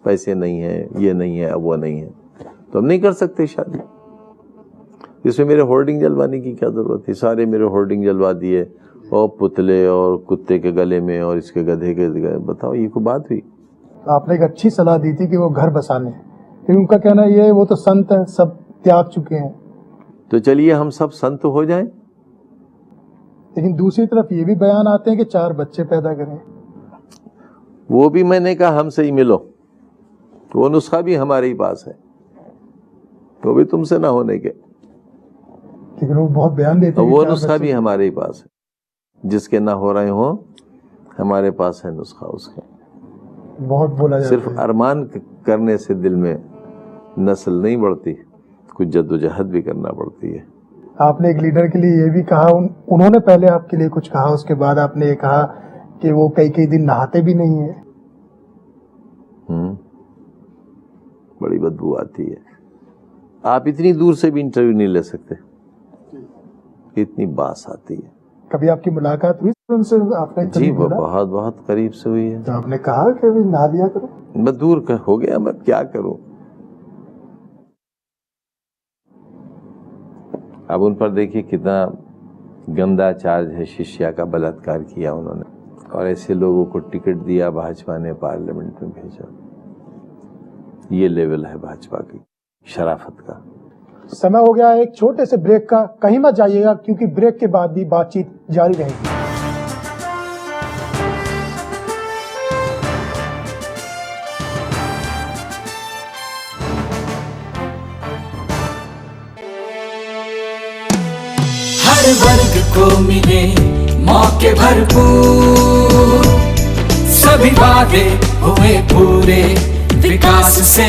पैसे नहीं है, ये नहीं है, वो नहीं है, तो हम नहीं कर सकते शादी। इसमें मेरे होर्डिंग जलवाने की क्या जरूरत है? सारे मेरे होर्डिंग जलवा दिए और पुतले और कुत्ते के गले में और इसके गधे के गले। बताओ ये कोई बात हुई? आपने एक अच्छी सलाह दी थी कि वो घर बसाने, लेकिन उनका कहना ये है वो तो संत हैं, सब त्याग चुके हैं। तो चलिए हम सब संत हो जाएं। लेकिन दूसरी तरफ ये भी बयान आते हैं कि 4 बच्चे पैदा करें। वो भी मैंने कहा हमसे ही मिलो, तो वो नुस्खा भी हमारे ही पास है, वो भी तुमसे ना होने के। लेकिन वो बहुत बयान देते हैं। वो नुस्खा भी हमारे ही पास है, जिसके ना हो रहे हो हमारे पास है नुस्खा उसका। बहुत बोला जाता है। सिर्फ अरमान करने से दिल में नस्ल नहीं बढ़ती, कुछ जद्दोजहद भी करना पड़ती है। आपने एक लीडर के लिए ये भी कहा, उन्होंने पहले आपके लिए कुछ कहा, उसके बाद आपने ये कहा कि वो कई दिन नहाते भी नहीं है। बड़ी बदबू आती है। आप इतनी दूर से भी इंटरव्यू नहीं ले सकते, इतनी बास आती है। कभी आपकी मुलाकात हुई उनसे? आपने जी वो बहुत बहुत करीब से हुई है। तो आपने कहा कि अभी नहा लिया करो? मैं दूर हो गया, मैं क्या करूं। अब उन पर देखिए कितना गंदा चार्ज है, शिष्या का बलात्कार किया उन्होंने, और ऐसे लोगों को टिकट दिया, भाजपा ने पार्लियामेंट में भेजा। ये लेवल है भाजपा की शराफत का। समय हो गया है एक छोटे से ब्रेक का, कहीं मत जाइएगा क्योंकि ब्रेक के बाद भी बातचीत जारी रहेगी। हर वर्ग को मिले मौके भरपूर, सभी वादे हुए पूरे, विकास से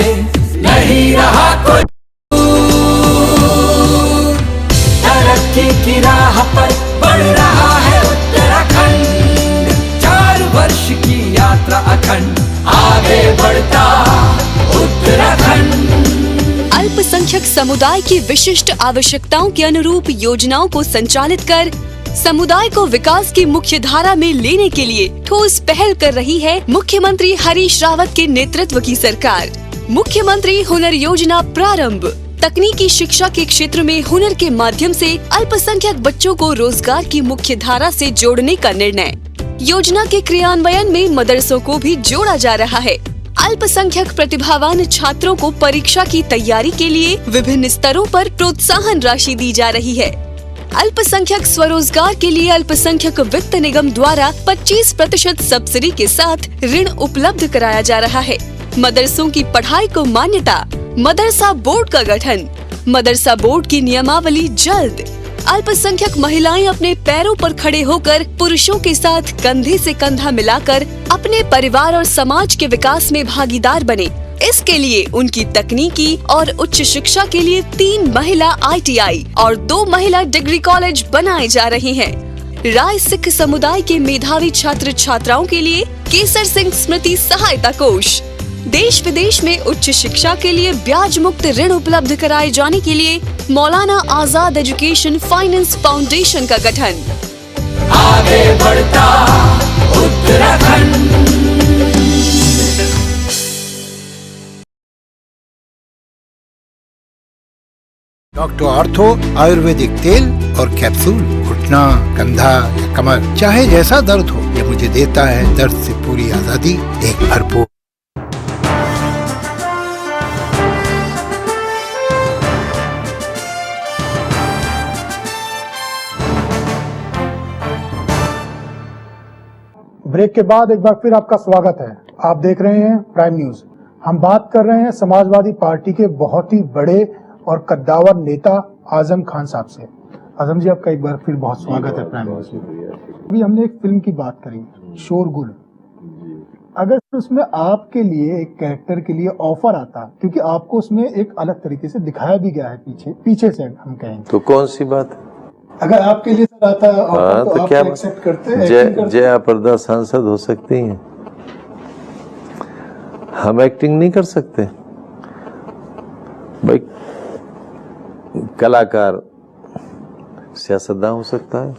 नहीं रहा कोई दूर। तरक्की की राह पर बढ़ रहा है उत्तराखंड, 4 वर्ष की यात्रा अखंड, आगे बढ़ता उत्तराखंड। अल्पसंख्यक समुदाय की विशिष्ट आवश्यकताओं के अनुरूप योजनाओं को संचालित कर समुदाय को विकास की मुख्य धारा में लेने के लिए ठोस पहल कर रही है मुख्यमंत्री हरीश रावत के नेतृत्व की सरकार। मुख्यमंत्री हुनर योजना प्रारंभ। तकनीकी शिक्षा के क्षेत्र में हुनर के माध्यम से अल्पसंख्यक बच्चों को रोजगार की मुख्य धारा से जोड़ने का निर्णय। योजना के क्रियान्वयन में मदरसों को भी जोड़ा जा रहा है। अल्पसंख्यक प्रतिभावान छात्रों को परीक्षा की तैयारी के लिए विभिन्न स्तरों पर प्रोत्साहन राशि दी जा रही है। अल्पसंख्यक स्वरोजगार के लिए अल्पसंख्यक वित्त निगम द्वारा 25% सब्सिडी के साथ ऋण उपलब्ध कराया जा रहा है। मदरसों की पढ़ाई को मान्यता। मदरसा बोर्ड का गठन। मदरसा बोर्ड की नियमावली जल्द। अल्पसंख्यक महिलाएं अपने पैरों पर खड़े होकर पुरुषों के साथ कंधे से कंधा मिलाकर अपने परिवार और समाज के विकास में भागीदार बने। इसके लिए उनकी तकनीकी और उच्च शिक्षा के लिए 3 महिला ITI और 2 महिला डिग्री कॉलेज बनाए जा रहे हैं। राय सिख समुदाय के मेधावी छात्र छात्राओं के लिए केसर सिंह स्मृति सहायता कोष। देश विदेश में उच्च शिक्षा के लिए ब्याज मुक्त ऋण उपलब्ध कराए जाने के लिए Maulana Azad education finance foundation का गठन। आगे बढ़ता उत्तराखंड। डॉक्टर आर्थो आयुर्वेदिक तेल और कैप्सूल। घुटना, कंधा या कमर, चाहे जैसा दर्द हो, ये मुझे देता है दर्द से पूरी आजादी। एक भरपूर ब्रेक के बाद एक बार फिर आपका स्वागत है। आप देख रहे हैं प्राइम न्यूज। हम बात कर रहे हैं समाजवादी पार्टी के बहुत ही बड़े और कद्दावर नेता आजम खान साहब से। आजम जी, आपका एक बार फिर बहुत स्वागत है प्राइम न्यूज में। अभी हमने एक फिल्म की बात करी, शोरगुल। अगर उसमें आपके लिए एक कैरेक्टर के लिए ऑफर आता, क्योंकि आपको उसमें एक अलग तरीके से दिखाया भी गया है पीछे से हम कहेंगे, तो कौन सी बात? अगर आपके लिए सर आता ऑफर तो आप क्या एक्सेप्ट करते? जया प्रदा सांसद हो सकती हैं, हम एक्टिंग नहीं कर सकते भाई? कलाकार सियासतदान हो सकता है,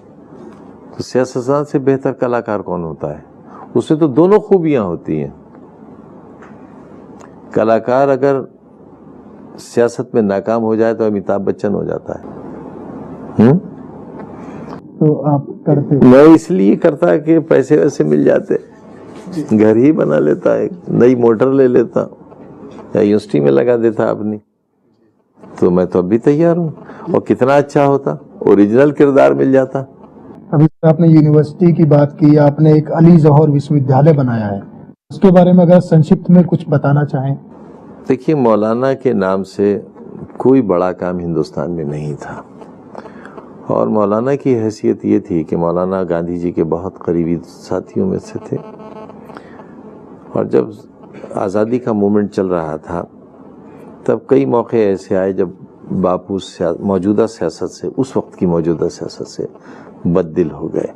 तो सियासतदान से बेहतर कलाकार कौन होता है? उसमें तो दोनों खूबियां होती हैं। कलाकार अगर सियासत में नाकाम हो जाए तो अमिताभ बच्चन हो जाता है। तो आप करते? मैं इसलिए करता कि पैसे वैसे मिल जाते, घर ही बना लेता, एक नई मोटर ले लेता या यूनिवर्सिटी में लगा देता अपनी, तो मैं तो अभी तैयार हूँ। और कितना अच्छा होता, ओरिजिनल किरदार मिल जाता। अभी आपने यूनिवर्सिटी की बात की, आपने एक अली जौहर विश्वविद्यालय बनाया है, उसके बारे में अगर संक्षिप्त में कुछ बताना चाहें। देखिए, मौलाना के नाम से कोई बड़ा काम हिंदुस्तान में नहीं था, और मौलाना की हैसियत ये थी कि मौलाना गांधी जी के बहुत करीबी साथियों में से थे। और जब आज़ादी का मूवमेंट चल रहा था, तब कई मौके ऐसे आए जब बापू मौजूदा सियासत से, उस वक्त की मौजूदा सियासत से बददिल हो गए।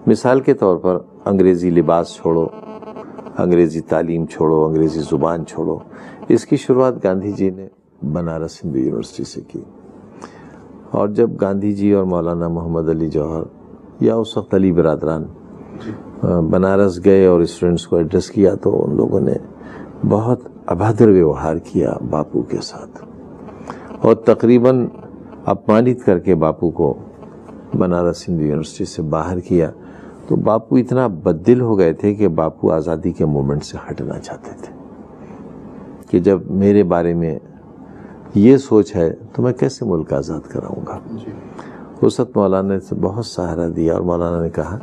मिसाल के तौर पर अंग्रेज़ी लिबास छोड़ो, अंग्रेज़ी तालीम छोड़ो, अंग्रेज़ी ज़ुबान छोड़ो, इसकी शुरुआत गांधी जी ने बनारस हिंदू यूनिवर्सिटी से की। और जब गांधी जी और मौलाना मोहम्मद अली जौहर या उस वक्त अली बिरादरान बनारस गए और स्टूडेंट्स को एड्रेस किया, तो उन लोगों ने बहुत अभद्र व्यवहार किया बापू के साथ और तकरीबन अपमानित करके बापू को बनारस हिंदू यूनिवर्सिटी से बाहर किया। तो बापू इतना बददिल हो गए थे कि बापू आज़ादी के मूवमेंट से हटना चाहते थे कि जब मेरे बारे में ये सोच है तो मैं कैसे मुल्क आज़ाद कराऊंगा। उस वक्त मौलाना ने बहुत सहारा दिया और मौलाना ने कहा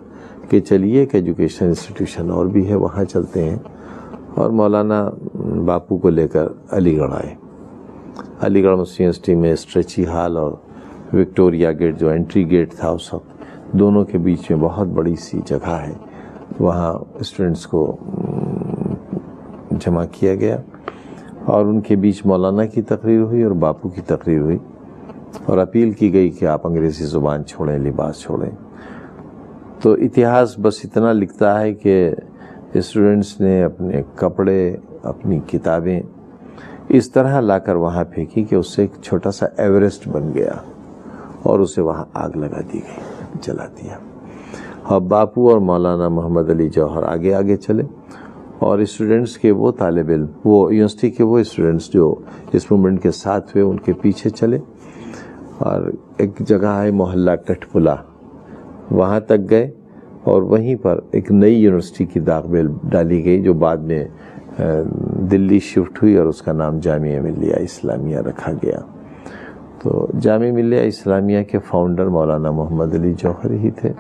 कि चलिए एक एजुकेशन इंस्टीट्यूशन और भी है, वहाँ चलते हैं। और मौलाना बापू को लेकर अलीगढ़ आए। अलीगढ़ मुस्लिम यूनिवर्सिटी में स्ट्रेची हॉल और विक्टोरिया गेट, जो एंट्री गेट था उस वक्त, दोनों के बीच में बहुत बड़ी सी जगह है, वहाँ स्टूडेंट्स को जमा किया गया और उनके बीच मौलाना की तकरीर हुई और बापू की तकरीर हुई और अपील की गई कि आप अंग्रेज़ी ज़ुबान छोड़ें, लिबास छोड़ें। तो इतिहास बस इतना लिखता है कि स्टूडेंट्स ने अपने कपड़े, अपनी किताबें इस तरह लाकर वहाँ फेंकी कि उससे एक छोटा सा एवरेस्ट बन गया और उसे वहाँ आग लगा दी गई। जला दिया। और बापू और मौलाना मोहम्मद अली जौहर आगे आगे चले और स्टूडेंट्स के वो तालिब इल्म, वो यूनिवर्सिटी के वो स्टूडेंट्स जो इस मूवमेंट के साथ हुए, उनके पीछे चले और एक जगह है मोहल्ला टटपुला, वहाँ तक गए और वहीं पर एक नई यूनिवर्सिटी की दागबेल डाली गई जो बाद में दिल्ली शिफ्ट हुई और उसका नाम जामिया मिल्लिया इस्लामिया रखा गया। तो जामिया मिल्लिया इस्लामिया के फाउंडर मौलाना मोहम्मद अली जौहर ही थे।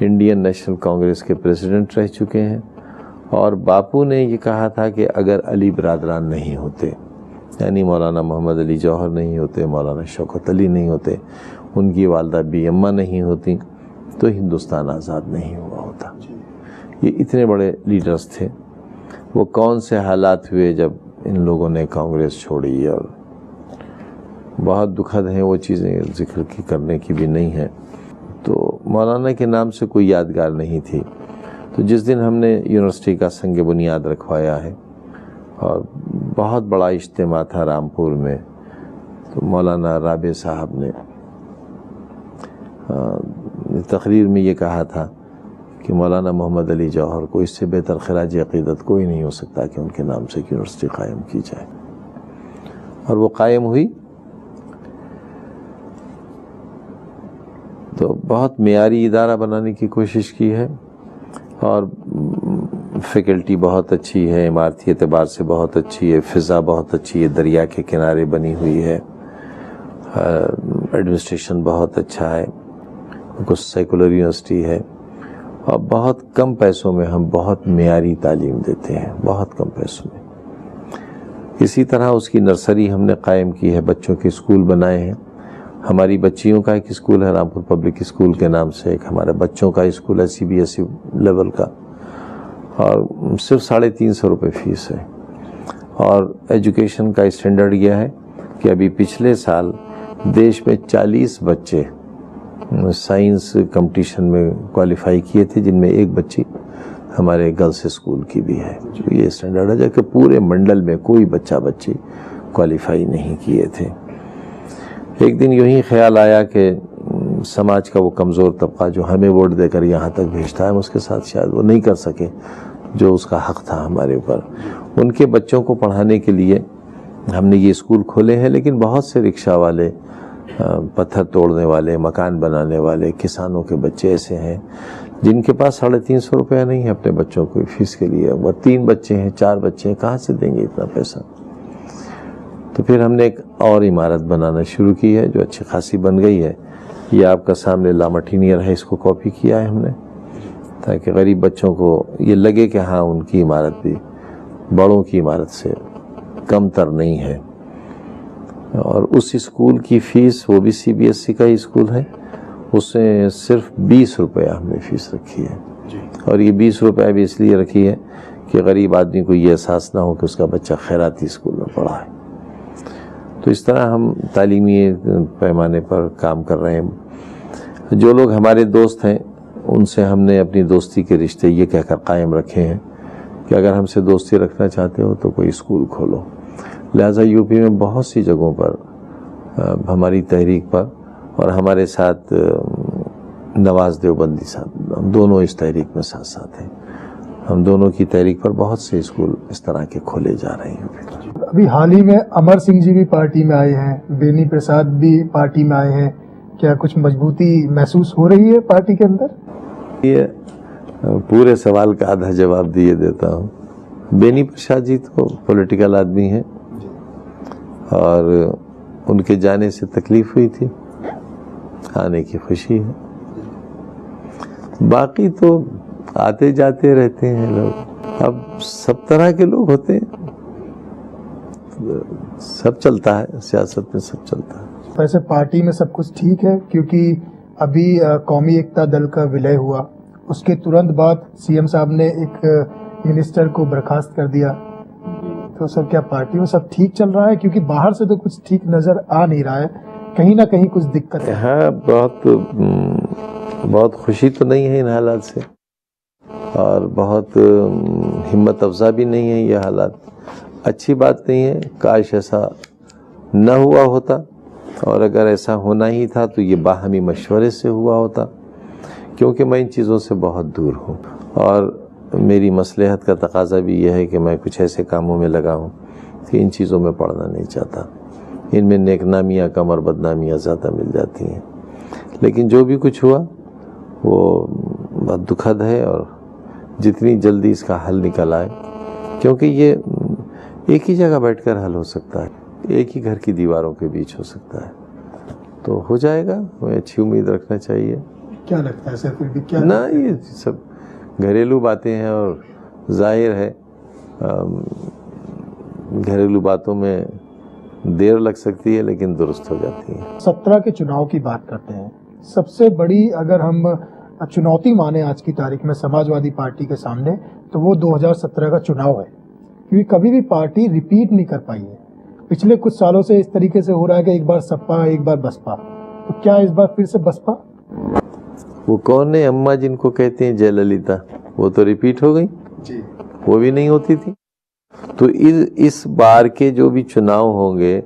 इंडियन नेशनल कांग्रेस के प्रेसिडेंट रह चुके हैं और बापू ने ये कहा था कि अगर अली बरादरान नहीं होते, यानी मौलाना मोहम्मद अली जौहर नहीं होते, मौलाना शौकत अली नहीं होते, उनकी वालदा बी अम्मा नहीं होती, तो हिंदुस्तान आज़ाद नहीं हुआ होता। ये इतने बड़े लीडर्स थे। वो कौन से हालात हुए जब इन लोगों ने कांग्रेस छोड़ी, और बहुत दुखद हैं वो चीज़ें, जिक्र की करने की भी नहीं है। तो मौलाना के नाम से कोई यादगार नहीं थी। तो जिस दिन हमने यूनिवर्सिटी का संग बुनियाद रखवाया है और बहुत बड़ा इज्तिमा था रामपुर में, तो मौलाना राबे साहब ने तकरीर में ये कहा था कि मौलाना मोहम्मद अली जौहर को इससे बेहतर खराज अक़ीदत कोई नहीं हो सकता कि उनके नाम से यूनिवर्सिटी कायम की जाए, और वो कायम हुई। तो बहुत मेयारी इदारा बनाने की कोशिश की है और फैकल्टी बहुत अच्छी है, इमारती एतबार से बहुत अच्छी है, फ़िज़ा बहुत अच्छी है, दरिया के किनारे बनी हुई है, एडमिनिस्ट्रेशन बहुत अच्छा है, कुछ सेकुलर यूनिवर्सिटी है और बहुत कम पैसों में हम बहुत मेयारी तालीम देते हैं, बहुत कम पैसों में। इसी तरह उसकी नर्सरी हमने कायम की है, बच्चों के स्कूल बनाए हैं। हमारी बच्चियों का एक स्कूल है रामपुर पब्लिक स्कूल के नाम से, एक हमारे बच्चों का स्कूल है CBSE लेवल का, और सिर्फ 350 रुपये फीस है। और एजुकेशन का स्टैंडर्ड यह है कि अभी पिछले साल देश में 40 बच्चे साइंस कंपटीशन में क्वालिफाई किए थे, जिनमें एक बच्ची हमारे गर्ल्स स्कूल की भी है। तो ये स्टैंडर्ड है, जबकि पूरे मंडल में कोई बच्ची क्वालिफाई नहीं किए थे। एक दिन यूं ही ख्याल आया कि समाज का वो कमज़ोर तबका जो हमें वोट देकर यहाँ तक भेजता है, उसके साथ शायद वो नहीं कर सके जो उसका हक था हमारे ऊपर। उनके बच्चों को पढ़ाने के लिए हमने ये स्कूल खोले हैं, लेकिन बहुत से रिक्शा वाले, पत्थर तोड़ने वाले, मकान बनाने वाले, किसानों के बच्चे ऐसे हैं जिनके पास 350 रुपया नहीं है अपने बच्चों को फीस के लिए। वह 3 बच्चे हैं, 4 बच्चे हैं, कहाँ से देंगे इतना पैसा। तो फिर हमने एक और इमारत बनाना शुरू की है जो अच्छी खासी बन गई है। ये आपका सामने लामटीनियर है, इसको कॉपी किया है हमने, ताकि गरीब बच्चों को ये लगे कि हाँ उनकी इमारत भी बड़ों की इमारत से कमतर नहीं है। और उस स्कूल की फ़ीस, वो भी CBSE का ही स्कूल है, उससे सिर्फ 20 रुपया हमने फ़ीस रखी है। और ये 20 रुपया भी इसलिए रखी है कि गरीब आदमी को ये एहसास ना हो कि उसका बच्चा खैराती स्कूल में पढ़ा है। तो इस तरह हम तालीमी पैमाने पर काम कर रहे हैं। जो लोग हमारे दोस्त हैं उनसे हमने अपनी दोस्ती के रिश्ते ये कहकर कायम रखे हैं कि अगर हमसे दोस्ती रखना चाहते हो तो कोई स्कूल खोलो। लिहाजा यूपी में बहुत सी जगहों पर हमारी तहरीक पर, और हमारे साथ नवाज देवबंदी साहब, हम दोनों इस तहरीक में साथ साथ हैं। हम दोनों की तहरीक पर बहुत से स्कूल इस तरह के खोले जा रहे हैं। अभी हाल ही में अमर सिंह जी भी पार्टी में आए हैं, बेनी प्रसाद भी पार्टी में आए हैं, क्या कुछ मजबूती महसूस हो रही है पार्टी के अंदर? ये पूरे सवाल का आधा जवाब दिए देता हूँ। बेनी प्रसाद जी तो पॉलिटिकल आदमी हैं और उनके जाने से तकलीफ हुई थी, आने की खुशी है। बाकी तो आते जाते रहते हैं लोग, अब सब तरह के लोग होते हैं, सब चलता है, सियासत में सब चलता है। वैसे पार्टी में सब कुछ ठीक है, क्योंकि अभी कौमी एकता दल का विलय हुआ, उसके तुरंत बाद CM साहब ने एक मिनिस्टर को बर्खास्त कर दिया। तो सर क्या पार्टी में सब ठीक चल रहा है? क्योंकि बाहर से तो कुछ ठीक नजर आ नहीं रहा है, कहीं ना कहीं कुछ दिक्कत है। हाँ, बहुत खुशी तो नहीं है इन हालात से, और बहुत हिम्मत अफजा भी नहीं है ये हालात। अच्छी बात नहीं है, काश ऐसा न हुआ होता, और अगर ऐसा होना ही था तो ये बाहमी मशवरे से हुआ होता, क्योंकि मैं इन चीज़ों से बहुत दूर हूँ और मेरी मसलहत का तकाजा भी यह है कि मैं कुछ ऐसे कामों में लगा हूँ कि इन चीज़ों में पढ़ना नहीं चाहता। इनमें नेकनामियाँ कम और बदनामियाँ ज़्यादा मिल जाती हैं। लेकिन जो भी कुछ हुआ वो बहुत दुखद है और जितनी जल्दी इसका हल निकल आए, क्योंकि ये एक ही जगह बैठकर हल हो सकता है, एक ही घर की दीवारों के बीच हो सकता है, तो हो जाएगा। हमें अच्छी उम्मीद रखना चाहिए। क्या लगता है सर फिर भी क्या ना, ये सब घरेलू बातें हैं और जाहिर है घरेलू बातों में देर लग सकती है लेकिन दुरुस्त हो जाती है। 17 के चुनाव की बात करते हैं। सबसे बड़ी अगर हम चुनौती माने आज की तारीख में समाजवादी पार्टी के सामने, तो वो 2017 का चुनाव है, क्योंकि कभी भी पार्टी रिपीट नहीं कर पाई है। पिछले कुछ सालों से इस तरीके से हो रहा है कि एक बार सपा एक बार बसपा, तो क्या इस बार फिर से बसपा? वो कौन है अम्मा जिनको कहते हैं जयललिता, वो तो रिपीट हो गई जी, वो भी नहीं होती थी। तो इस बार के जो भी चुनाव होंगे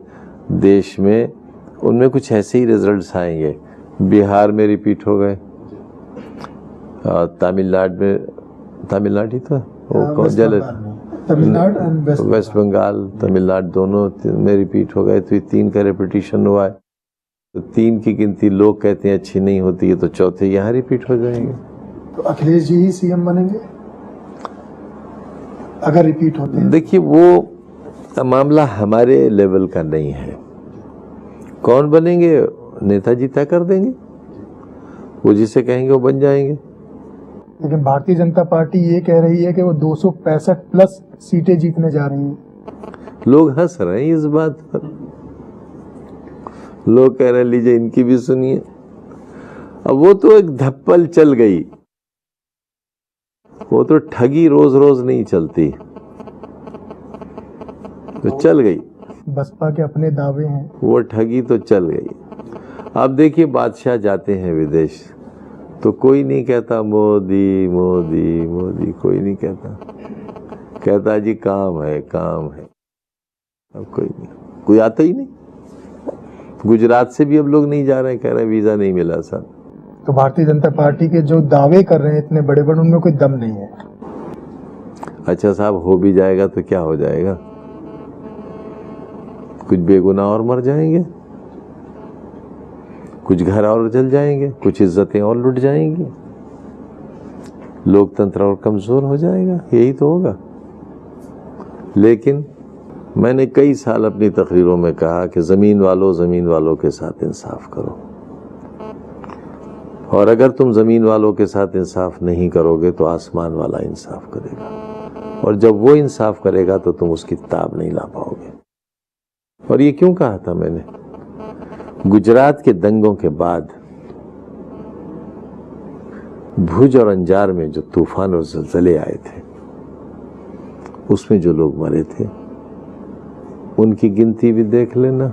देश में, उनमें कुछ ऐसे ही रिजल्ट्स आएंगे। बिहार में रिपीट हो गए, तमिलनाडु में, तमिलनाडु ही तो तमिलनाडु वेस्ट बंगाल तमिलनाडु दोनों में रिपीट हो गए। तो ये 3 का रिपीटिशन हुआ है, तो 3 की गिनती लोग कहते हैं अच्छी नहीं होती है, तो चौथे यहाँ रिपीट हो जाएंगे। तो अखिलेश जी ही सीएम बनेंगे अगर रिपीट होते हैं? देखिए, वो मामला हमारे लेवल का नहीं है। कौन बनेंगे नेताजी तय कर देंगे, वो जिसे कहेंगे वो बन जाएंगे। लेकिन भारतीय जनता पार्टी ये कह रही है कि वो 265 प्लस सीटें जीतने जा रही है। लोग हंस रहे हैं इस बात पर, लोग कह रहे हैं लीजिए इनकी भी सुनिए। अब वो तो एक धप्पल चल गई, वो तो ठगी रोज रोज नहीं चलती, तो चल गई। बसपा के अपने दावे हैं, वो ठगी तो चल गई। अब देखिए, बादशाह जाते हैं विदेश तो कोई नहीं कहता मोदी मोदी मोदी, कोई नहीं कहता, कहता जी काम है काम है। अब कोई आता ही नहीं। गुजरात से भी अब लोग नहीं जा रहे हैं, कह रहे हैं वीजा नहीं मिला सर। तो भारतीय जनता पार्टी के जो दावे कर रहे हैं इतने बड़े बड़े, उनमें कोई दम नहीं है। अच्छा साहब, हो भी जाएगा तो क्या हो जाएगा? कुछ बेगुनाह और मर जाएंगे, कुछ घर और जल जाएंगे, कुछ इज्जतें और लुट जाएंगी, लोकतंत्र और कमजोर हो जाएगा, यही तो होगा। लेकिन मैंने कई साल अपनी तकरीरों में कहा कि जमीन वालों के साथ इंसाफ करो, और अगर तुम जमीन वालों के साथ इंसाफ नहीं करोगे तो आसमान वाला इंसाफ करेगा, और जब वो इंसाफ करेगा तो तुम उसकी ताब नहीं ला पाओगे। और ये क्यों कहा था मैंने? गुजरात के दंगों के बाद भुज और अंजार में जो तूफान और ज़लज़ले आए थे, उसमें जो लोग मरे थे उनकी गिनती भी देख लेना,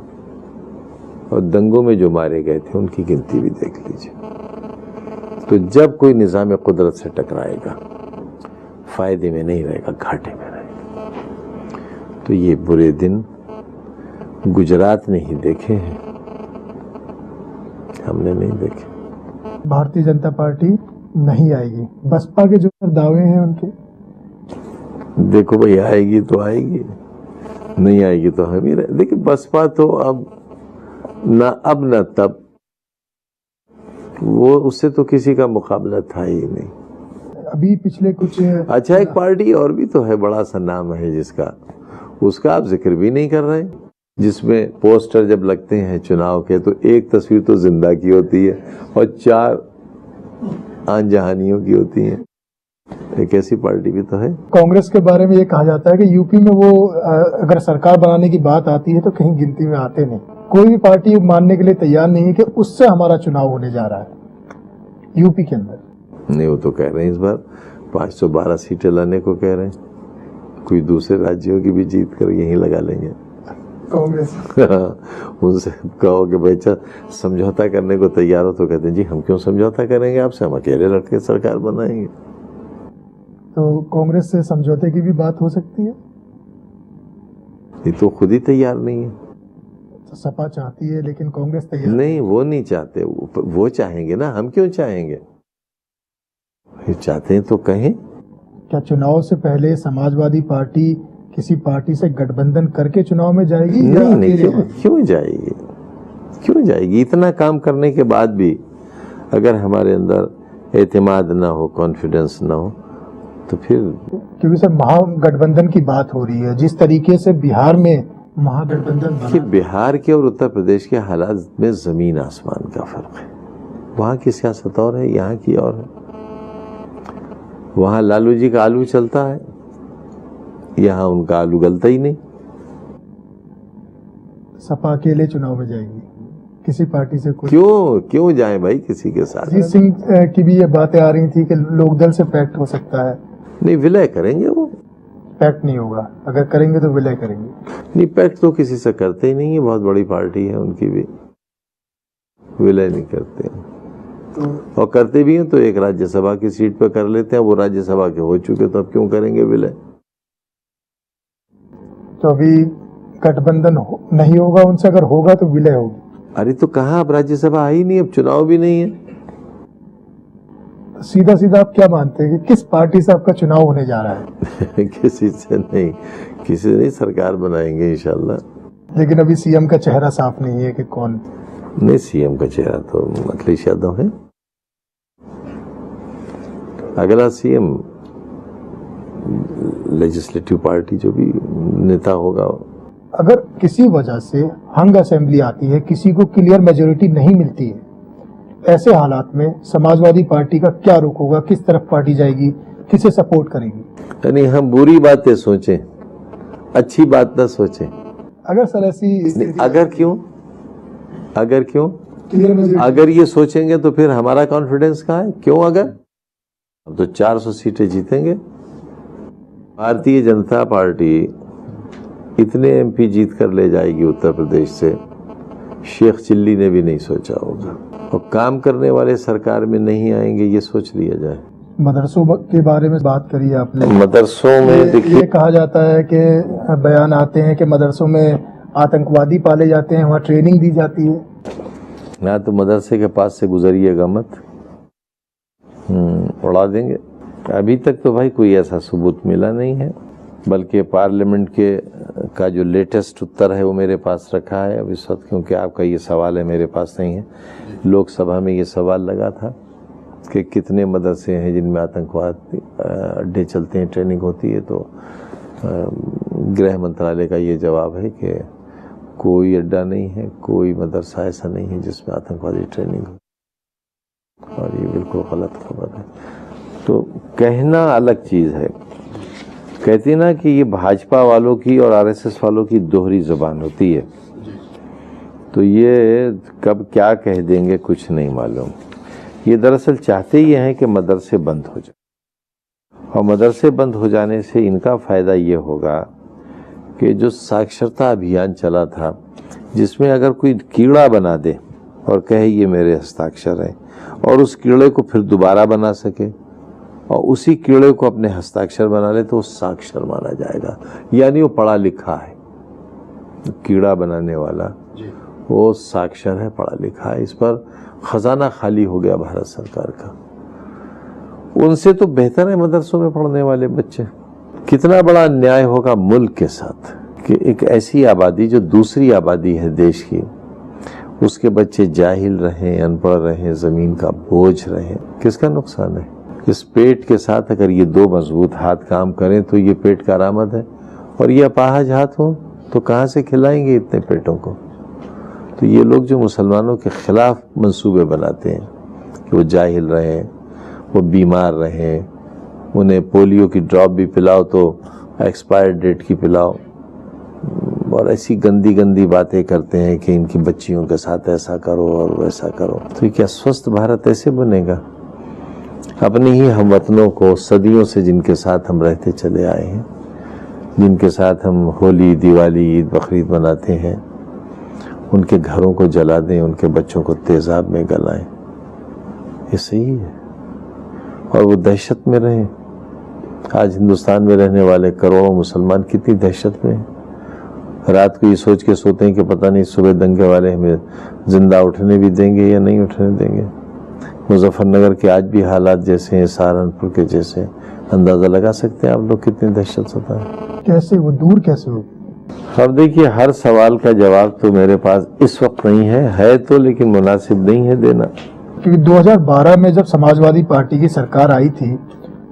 और दंगों में जो मारे गए थे उनकी गिनती भी देख लीजिए। तो जब कोई निज़ाम कुदरत से टकराएगा, फायदे में नहीं रहेगा, घाटे में रहेगा। तो ये बुरे दिन गुजरात ने ही देखे हैं, हमने नहीं देखे। भारतीय जनता पार्टी नहीं आएगी, बसपा के जो दावे हैं उनके, देखो भाई, आएगी तो आएगी, नहीं आएगी तो हम ही रहे। देखिए, बसपा तो अब न तब, वो उससे तो किसी का मुकाबला था ही नहीं। अभी पिछले कुछ, अच्छा, एक पार्टी और भी तो है, बड़ा सा नाम है जिसका, उसका आप जिक्र भी नहीं कर रहे, जिसमें पोस्टर जब लगते हैं चुनाव के तो एक तस्वीर तो जिंदा की होती है और 4 आन जहानियों की होती है। एक ऐसी पार्टी भी तो है। कांग्रेस के बारे में ये कहा जाता है कि यूपी में वो अगर सरकार बनाने की बात आती है तो कहीं गिनती में आते नहीं। कोई भी पार्टी मानने के लिए तैयार नहीं है कि उससे हमारा चुनाव होने जा रहा है यूपी के अंदर। नहीं, वो तो कह रहे हैं इस बार 512 सीटें लाने को कह रहे हैं, कोई दूसरे राज्यों की भी जीत कर यहीं लगा लेंगे कांग्रेस। उनसे कहो कि भाई समझौता करने को तैयार हो तो कहते हैं जी हम क्यों समझौता करेंगे आपसे, हम अकेले लड़के सरकार बनाएंगे। तो कांग्रेस से समझौते की भी बात हो सकती है, ये तो खुद ही तैयार नहीं है। तो सपा चाहती है लेकिन कांग्रेस तैयार नहीं, वो नहीं चाहते। वो चाहेंगे ना, हम क्यों चाहेंगे? ये चाहते हैं तो कहें। क्या चुनाव से पहले समाजवादी पार्टी किसी पार्टी से गठबंधन करके चुनाव में जाएगी या नहीं नहीं, अकेले क्यों जाएगी? क्यों जाएगी? इतना काम करने के बाद भी अगर हमारे अंदर एतमाद ना हो, कॉन्फिडेंस ना हो, तो फिर क्योंकि सर महागठबंधन की बात हो रही है, जिस तरीके से बिहार में महागठबंधन कि बना, बिहार के और उत्तर प्रदेश के हालात में जमीन आसमान का फर्क है। वहाँ की सियासत और है, यहाँ की और है। वहाँ लालू जी का आलू चलता है, यहाँ उनका आलू गलता ही नहीं। सपा अकेले चुनाव में जाएगी, किसी पार्टी से कोई? क्यों जाए भाई किसी के साथ? अजीत सिंह की भी ये बातें आ रही थी कि लोकदल से पैक्ट हो सकता है। नहीं, विलय करेंगे वो। पैक्ट नहीं होगा, अगर करेंगे तो विलय करेंगे। नहीं, पैक्ट तो किसी से करते ही नहीं है, बहुत बड़ी पार्टी है उनकी भी, विलय नहीं करते हैं। और करते भी हैं तो एक राज्यसभा की सीट पर कर लेते हैं, वो राज्यसभा के हो चुके, तो अब क्यों करेंगे विलय? तो अभी गठबंधन नहीं होगा उनसे, अगर होगा तो विलय होगी। अरे तो कहाँ, अब राज्यसभा आई नहीं, अब चुनाव भी नहीं है। सीधा सीधा आप क्या मानते हैं कि किस पार्टी से आपका चुनाव होने जा रहा है? किसी से नहीं, किसी से नहीं, सरकार बनाएंगे इंशाल्लाह। लेकिन अभी सीएम का चेहरा साफ नहीं है कि कौन। नहीं, सीएम का चेहरा तो अखिलेश यादव है। अगला सीएम लेजिस्लेटिव पार्टी जो भी नेता होगा। अगर किसी वजह से हंग असेंबली आती है, किसी को क्लियर मेजोरिटी नहीं मिलती है, ऐसे हालात में समाजवादी पार्टी का क्या रुख होगा? किस तरफ पार्टी जाएगी, किसे सपोर्ट करेगी? यानी हम बुरी बातें सोचें, अच्छी बात ना सोचें। अगर सर ऐसी अगर क्यों क्लियर मेजोरिटी, अगर ये सोचेंगे तो फिर हमारा कॉन्फिडेंस कहाँ है? क्यों? अगर अब तो 400 सीटें जीतेंगे। भारतीय जनता पार्टी इतने एमपी जीत कर ले जाएगी उत्तर प्रदेश से, शेख चिल्ली ने भी नहीं सोचा होगा। और काम करने वाले सरकार में नहीं आएंगे, ये सोच लिया जाए। मदरसों के बारे में बात करी आपने। मदरसों में देखिए, ये कहा जाता है कि बयान आते हैं कि मदरसों में आतंकवादी पाले जाते हैं, वहाँ ट्रेनिंग दी जाती है। ना तो मदरसे के पास से गुजरिएगा मत, उड़ा देंगे। अभी तक तो भाई कोई ऐसा सबूत मिला नहीं है, बल्कि पार्लियामेंट का जो लेटेस्ट उत्तर है वो मेरे पास रखा है अब इस वक्त, क्योंकि आपका ये सवाल है, मेरे पास नहीं है। लोकसभा में ये सवाल लगा था कि कितने मदरसे हैं जिनमें आतंकवाद अड्डे चलते हैं, ट्रेनिंग होती है, तो गृह मंत्रालय का ये जवाब है कि कोई अड्डा नहीं है, कोई मदरसा ऐसा नहीं है जिसमें आतंकवादी ट्रेनिंग हो। और ये बिल्कुल गलत खबर है। तो कहना अलग चीज़ है। कहते ना कि ये भाजपा वालों की और आरएसएस वालों की दोहरी जुबान होती है, तो ये कब क्या कह देंगे कुछ नहीं मालूम। ये दरअसल चाहते ही हैं कि मदरसे बंद हो जाए, और मदरसे बंद हो जाने से इनका फ़ायदा ये होगा कि जो साक्षरता अभियान चला था, जिसमें अगर कोई कीड़ा बना दे और कहे ये मेरे हस्ताक्षर हैं, और उस कीड़े को फिर दोबारा बना सके और उसी कीड़े को अपने हस्ताक्षर बना ले, तो वो साक्षर माना जाएगा, यानी वो पढ़ा लिखा है। कीड़ा बनाने वाला वो साक्षर है, पढ़ा लिखा है। इस पर खजाना खाली हो गया भारत सरकार का। उनसे तो बेहतर है मदरसों में पढ़ने वाले बच्चे। कितना बड़ा अन्याय होगा मुल्क के साथ कि एक ऐसी आबादी जो दूसरी आबादी है देश की, उसके बच्चे जाहिल रहें, अनपढ़ रहें, जमीन का बोझ रहें। किसका नुकसान है? इस पेट के साथ अगर ये दो मजबूत हाथ काम करें तो ये पेट का आरामद है, और ये अपाहज हाथ हो तो कहाँ से खिलाएंगे इतने पेटों को? तो ये लोग जो मुसलमानों के खिलाफ मंसूबे बनाते हैं कि वो जाहिल रहें, वो बीमार रहें, उन्हें पोलियो की ड्रॉप भी पिलाओ तो एक्सपायर्ड डेट की पिलाओ, और ऐसी गंदी गंदी बातें करते हैं कि इनकी बच्चियों के साथ ऐसा करो और वैसा करो। तो क्या स्वस्थ भारत ऐसे बनेगा? अपने ही हमवतनों को सदियों से जिनके साथ हम रहते चले आए हैं, जिनके साथ हम होली, दिवाली, ईद, बकरीद मनाते हैं, उनके घरों को जला दें, उनके बच्चों को तेजाब में गलाएं, ये सही है? और वो दहशत में रहें। आज हिंदुस्तान में रहने वाले करोड़ों मुसलमान कितनी दहशत में हैं। रात को ये सोच के सोते हैं कि पता नहीं सुबह दंगे वाले हमें जिंदा उठने भी देंगे या नहीं उठने देंगे। मुजफ्फरनगर के आज भी हालात जैसे हैं, सहारनपुर के जैसे, अंदाजा लगा सकते हैं आप लोग कितनी दहशत सता है। कैसे वो दूर कैसे हो? अब देखिए, हर सवाल का जवाब तो मेरे पास इस वक्त नहीं है तो लेकिन मुनासिब नहीं है देना। क्योंकि 2012 में जब समाजवादी पार्टी की सरकार आई थी,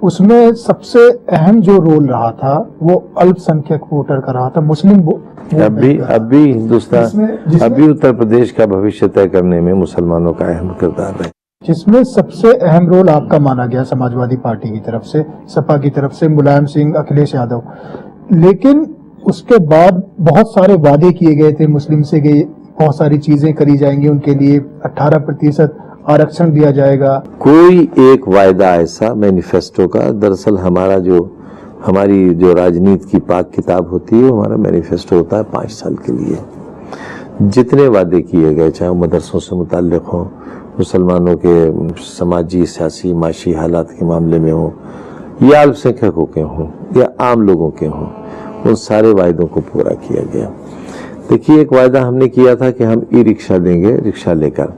उसमें सबसे अहम जो रोल रहा था वो अल्पसंख्यक वोटर का रहा था, मुस्लिम अभी हिंदुस्तान, अभी उत्तर प्रदेश का भविष्य तय करने में मुसलमानों का अहम किरदार है, जिसमें सबसे अहम रोल आपका माना गया समाजवादी पार्टी की तरफ से, सपा की तरफ से मुलायम सिंह, अखिलेश यादव। लेकिन उसके बाद बहुत सारे वादे किए गए थे मुस्लिम से कि बहुत सारी चीजें करी जाएंगी उनके लिए, 18% आरक्षण दिया जाएगा। कोई एक वायदा ऐसा मैनिफेस्टो का, दरअसल हमारी जो राजनीति की पाक किताब होती है, हमारा मैनिफेस्टो होता है 5 साल के लिए। जितने वादे किए गए, चाहे वो मदरसों से मुताल्लिक हों, मुसलमानों के समाजी, सियासी, माशी हालात के मामले में हो, या अल्पसंख्यकों के हों या आम लोगों के हों, उन सारे वायदों को पूरा किया गया। देखिए, एक वायदा हमने किया था कि हम ई रिक्शा देंगे, रिक्शा लेकर।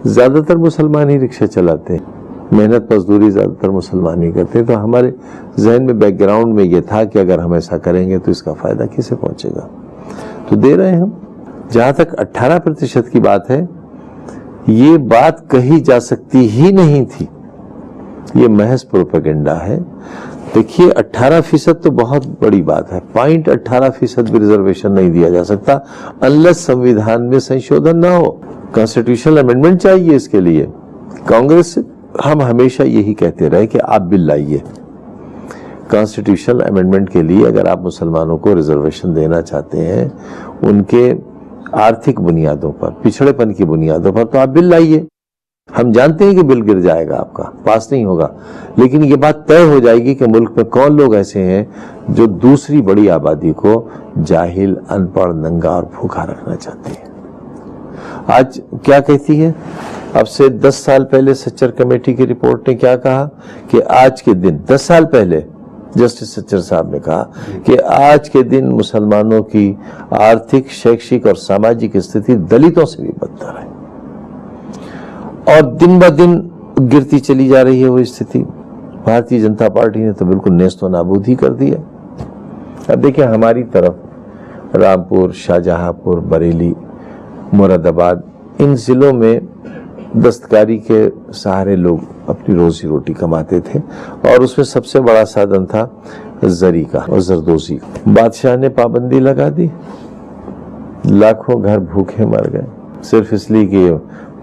ज्यादातर मुसलमान ही रिक्शा चलाते हैं, मेहनत मजदूरी ज्यादातर मुसलमान ही करते हैं। तो हमारे जहन में, बैकग्राउंड में ये था कि अगर हम ऐसा करेंगे तो इसका फायदा किसे पहुंचेगा, तो दे रहे हैं हम। जहां तक 18% की बात है, ये बात कही जा सकती ही नहीं थी, ये महज प्रोपेगेंडा है। देखिए, 18% तो बहुत बड़ी बात है। 0.18% भी रिजर्वेशन नहीं दिया जा सकता अनलेस संविधान में संशोधन ना हो। कॉन्स्टिट्यूशनल अमेंडमेंट चाहिए इसके लिए। कांग्रेस, हम हमेशा यही कहते रहे कि आप बिल लाइए कॉन्स्टिट्यूशनल अमेंडमेंट के लिए। अगर आप मुसलमानों को रिजर्वेशन देना चाहते हैं उनके आर्थिक बुनियादों पर, पिछड़ेपन की बुनियादों पर, तो आप बिल लाइए। हम जानते हैं कि बिल गिर जाएगा, आपका पास नहीं होगा, लेकिन ये बात तय हो जाएगी कि मुल्क में कौन लोग ऐसे हैं जो दूसरी बड़ी आबादी को जाहिल, अनपढ़, नंगा और भूखा रखना चाहते हैं। आज क्या कहती है, अब से 10 साल पहले सच्चर कमेटी की रिपोर्ट ने क्या कहा कि आज के दिन, 10 साल पहले जस्टिस सच्चर साहब ने कहा कि आज के दिन मुसलमानों की आर्थिक, शैक्षिक और सामाजिक स्थिति दलितों से भी बदतर है, और दिन ब दिन गिरती चली जा रही है वो स्थिति। भारतीय जनता पार्टी ने तो बिल्कुल नेस्तो नाबूद ही कर दिया। अब देखिए, हमारी तरफ रामपुर, शाहजहांपुर, बरेली, मुरादाबाद, इन जिलों में दस्तकारी के सहारे लोग अपनी रोजी रोटी कमाते थे, और उसमें सबसे बड़ा साधन था जरी का और जरदोजी का। बादशाह ने पाबंदी लगा दी, लाखों घर भूखे मर गए सिर्फ इसलिए कि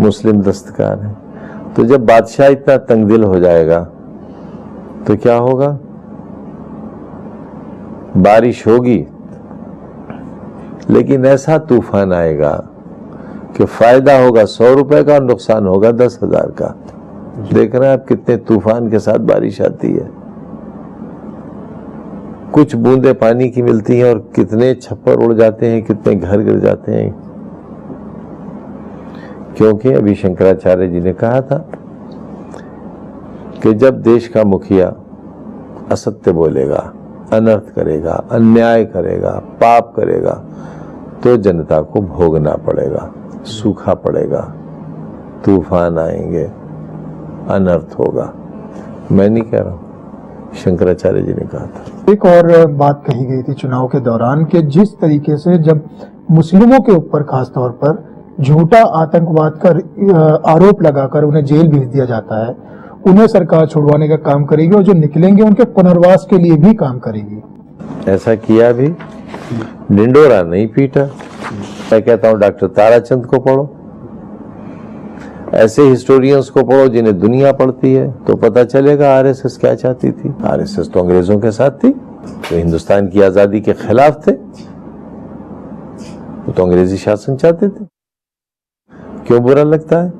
मुस्लिम दस्तकार है। तो जब बादशाह इतना तंगदिल हो जाएगा तो क्या होगा, बारिश होगी लेकिन ऐसा तूफान आएगा कि फायदा होगा 100 रुपए का और नुकसान होगा 10,000 का। देख रहे हैं आप कितने तूफान के साथ बारिश आती है, कुछ बूंदे पानी की मिलती हैं और कितने छप्पर उड़ जाते हैं, कितने घर गिर जाते हैं। क्योंकि अभी शंकराचार्य जी ने कहा था कि जब देश का मुखिया असत्य बोलेगा, अनर्थ करेगा, अन्याय करेगा, पाप करेगा, तो जनता को भोगना पड़ेगा, सूखा पड़ेगा, तूफान आएंगे, अनर्थ होगा। मैं नहीं कह रहा हूं, शंकराचार्य जी ने कहा था। एक और बात कही गई थी चुनाव के दौरान कि जिस तरीके से जब मुस्लिमों के ऊपर खासतौर पर झूठा आतंकवाद का आरोप लगाकर उन्हें जेल भेज दिया जाता है, उन्हें सरकार छुड़वाने का काम करेगी और जो निकलेंगे उनके पुनर्वास के लिए भी काम करेगी। ऐसा किया भी, ढिंडोरा नहीं पीटा। मैं कहता हूं डॉक्टर ताराचंद को पढ़ो, ऐसे हिस्टोरियंस को पढ़ो जिन्हें दुनिया पढ़ती है, तो पता चलेगा आरएसएस क्या चाहती थी। आरएसएस तो अंग्रेजों के साथ थी, तो हिंदुस्तान की आजादी के खिलाफ थे, वो तो अंग्रेजी शासन चाहते थे। क्यों बुरा लगता है,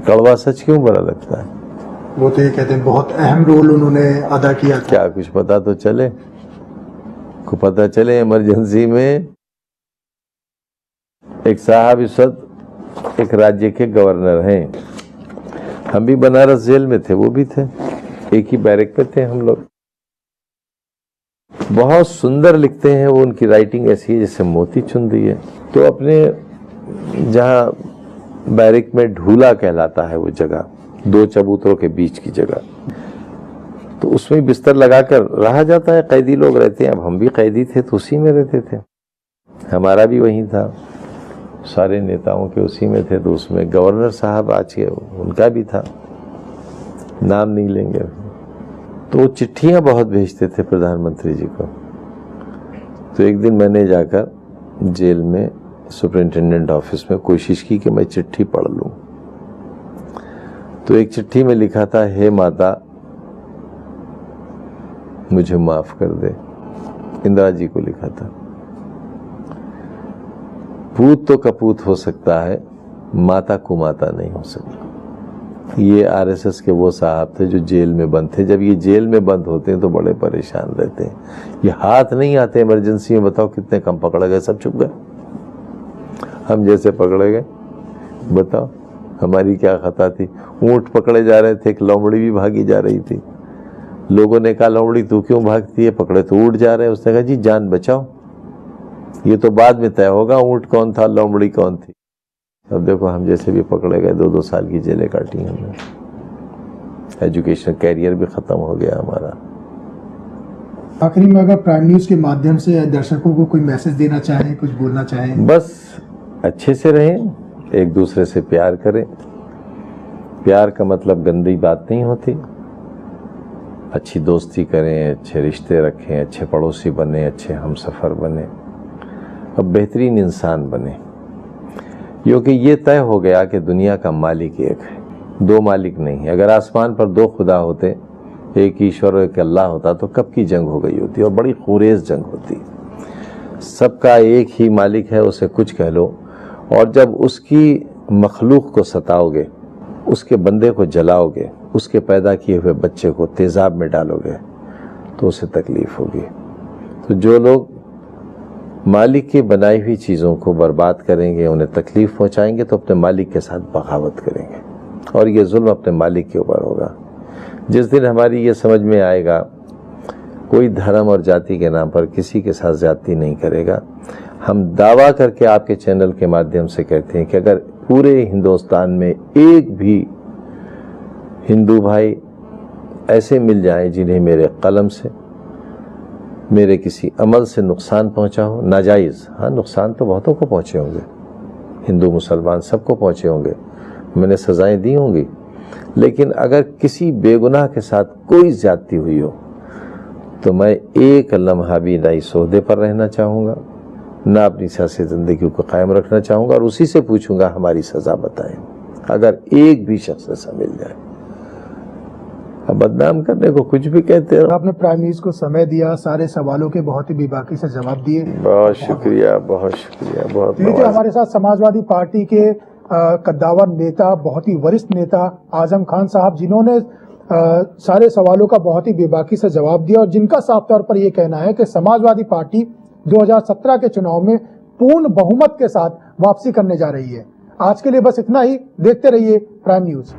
कड़वा सच क्यों बुरा लगता है? वो तो ये कहते हैं बहुत अहम रोल उन्होंने अदा किया था। क्या कुछ पता तो चले, को पता चले इमरजेंसी में एक साहब इस वक्त एक राज्य के गवर्नर हैं, हम भी बनारस जेल में थे, वो भी थे, एक ही बैरक पे थे हम लोग। बहुत सुंदर लिखते हैं वो, उनकी राइटिंग ऐसी है जैसे मोती चुन दी है। तो अपने जहाँ बैरिक में ढूला कहलाता है वो जगह, 2 चबूतरों के बीच की जगह, तो उसमें बिस्तर लगाकर रहा जाता है। कैदी लोग रहते हैं, अब हम भी कैदी थे तो उसी में रहते थे, हमारा भी वहीं था, सारे नेताओं के उसी में थे। तो उसमें गवर्नर साहब आज के उनका भी था, नाम नहीं लेंगे। तो वो चिट्ठियां बहुत भेजते थे प्रधानमंत्री जी को। तो एक दिन मैंने जाकर जेल में सुपरिंटेंडेंट ऑफिस में कोशिश की कि मैं चिट्ठी पढ़ लूं। तो एक चिट्ठी में लिखा था, हे माता मुझे माफ कर दे। इंदिरा जी को लिखा था। पूत तो कपूत हो सकता है, माता कुमाता नहीं हो सकता। ये आरएसएस के वो साहब थे जो जेल में बंद थे। जब ये जेल में बंद होते हैं तो बड़े परेशान रहते हैं। ये हाथ नहीं आते इमरजेंसी में, बताओ कितने कम पकड़े गए, सब चुप गए। हम जैसे पकड़े गए, बताओ हमारी क्या खता थी। ऊंट पकड़े जा रहे थे, एक लोमड़ी भी भागी जा रही थी। लोगों ने कहा लोमड़ी तू क्यों भागती है, पकड़े तो ऊंट जा रहे हैं। उसने कहा जी जान बचाओ, ये तो बाद में तय होगा ऊंट कौन था लोमड़ी कौन थी। अब देखो हम जैसे भी पकड़े गए, 2-2 साल की जेलें काटी हमने। एजुकेशन कैरियर भी खत्म हो गया हमारा। आखिरी में अगर प्राइम न्यूज के माध्यम से दर्शकों को कोई मैसेज देना चाहें, कुछ बोलना चाहें? बस अच्छे से रहें, एक दूसरे से प्यार करें। प्यार का मतलब गंदी बात नहीं होती। अच्छी दोस्ती करें, अच्छे रिश्ते रखें, अच्छे पड़ोसी बने, अच्छे हमसफर बने, अब बेहतरीन इंसान बने। क्योंकि ये तय हो गया कि दुनिया का मालिक एक है, 2 मालिक नहीं है। अगर आसमान पर 2 खुदा होते, एक ईश्वर और एक अल्लाह होता, तो कब की जंग हो गई होती और बड़ी खुरेज जंग होती। सबका एक ही मालिक है, उसे कुछ कह लो, और जब उसकी मखलूक को सताओगे, उसके बंदे को जलाओगे, उसके पैदा किए हुए बच्चे को तेजाब में डालोगे, तो उसे तकलीफ होगी। तो जो लोग मालिक की बनाई हुई चीज़ों को बर्बाद करेंगे, उन्हें तकलीफ पहुंचाएंगे, तो अपने मालिक के साथ बगावत करेंगे, और ये जुल्म अपने मालिक के ऊपर होगा। जिस दिन हमारी ये समझ में आएगा कोई धर्म और जाति के नाम पर किसी के साथ ज्यादती नहीं करेगा, हम दावा करके आपके चैनल के माध्यम से कहते हैं कि अगर पूरे हिंदुस्तान में एक भी हिंदू भाई ऐसे मिल जाएं जिन्हें मेरे कलम से, मेरे किसी अमल से नुकसान पहुंचा हो, नाजायज़, हाँ नुकसान तो बहुतों को पहुंचे होंगे, हिंदू मुसलमान सबको पहुंचे होंगे, मैंने सजाएं दी होंगी, लेकिन अगर किसी बेगुनाह के साथ कोई ज्यादती हुई हो, तो मैं एक लम्हा भी ना इस ओहदे पर रहना चाहूँगा, ना अपनी सियासी ज़िंदगी को कायम रखना चाहूँगा, और उसी से पूछूंगा हमारी सज़ा बताएं। अगर एक भी शख्स ऐसा मिल जाए, अब बदनाम करने को कुछ भी कहते हैं। आपने प्राइम न्यूज को समय दिया, सारे सवालों के बहुत ही बेबाकी से जवाब दिए, बहुत शुक्रिया, बहुत शुक्रिया, बहुत। ये जो हमारे साथ समाजवादी पार्टी के कद्दावर नेता, बहुत ही वरिष्ठ नेता आजम खान साहब, जिन्होंने सारे सवालों का बहुत ही बेबाकी से जवाब दिया, और जिनका साफ तौर पर यह कहना है कि समाजवादी पार्टी 2017 के चुनाव में पूर्ण बहुमत के साथ वापसी करने जा रही है। आज के लिए बस इतना ही। देखते रहिए प्राइम न्यूज।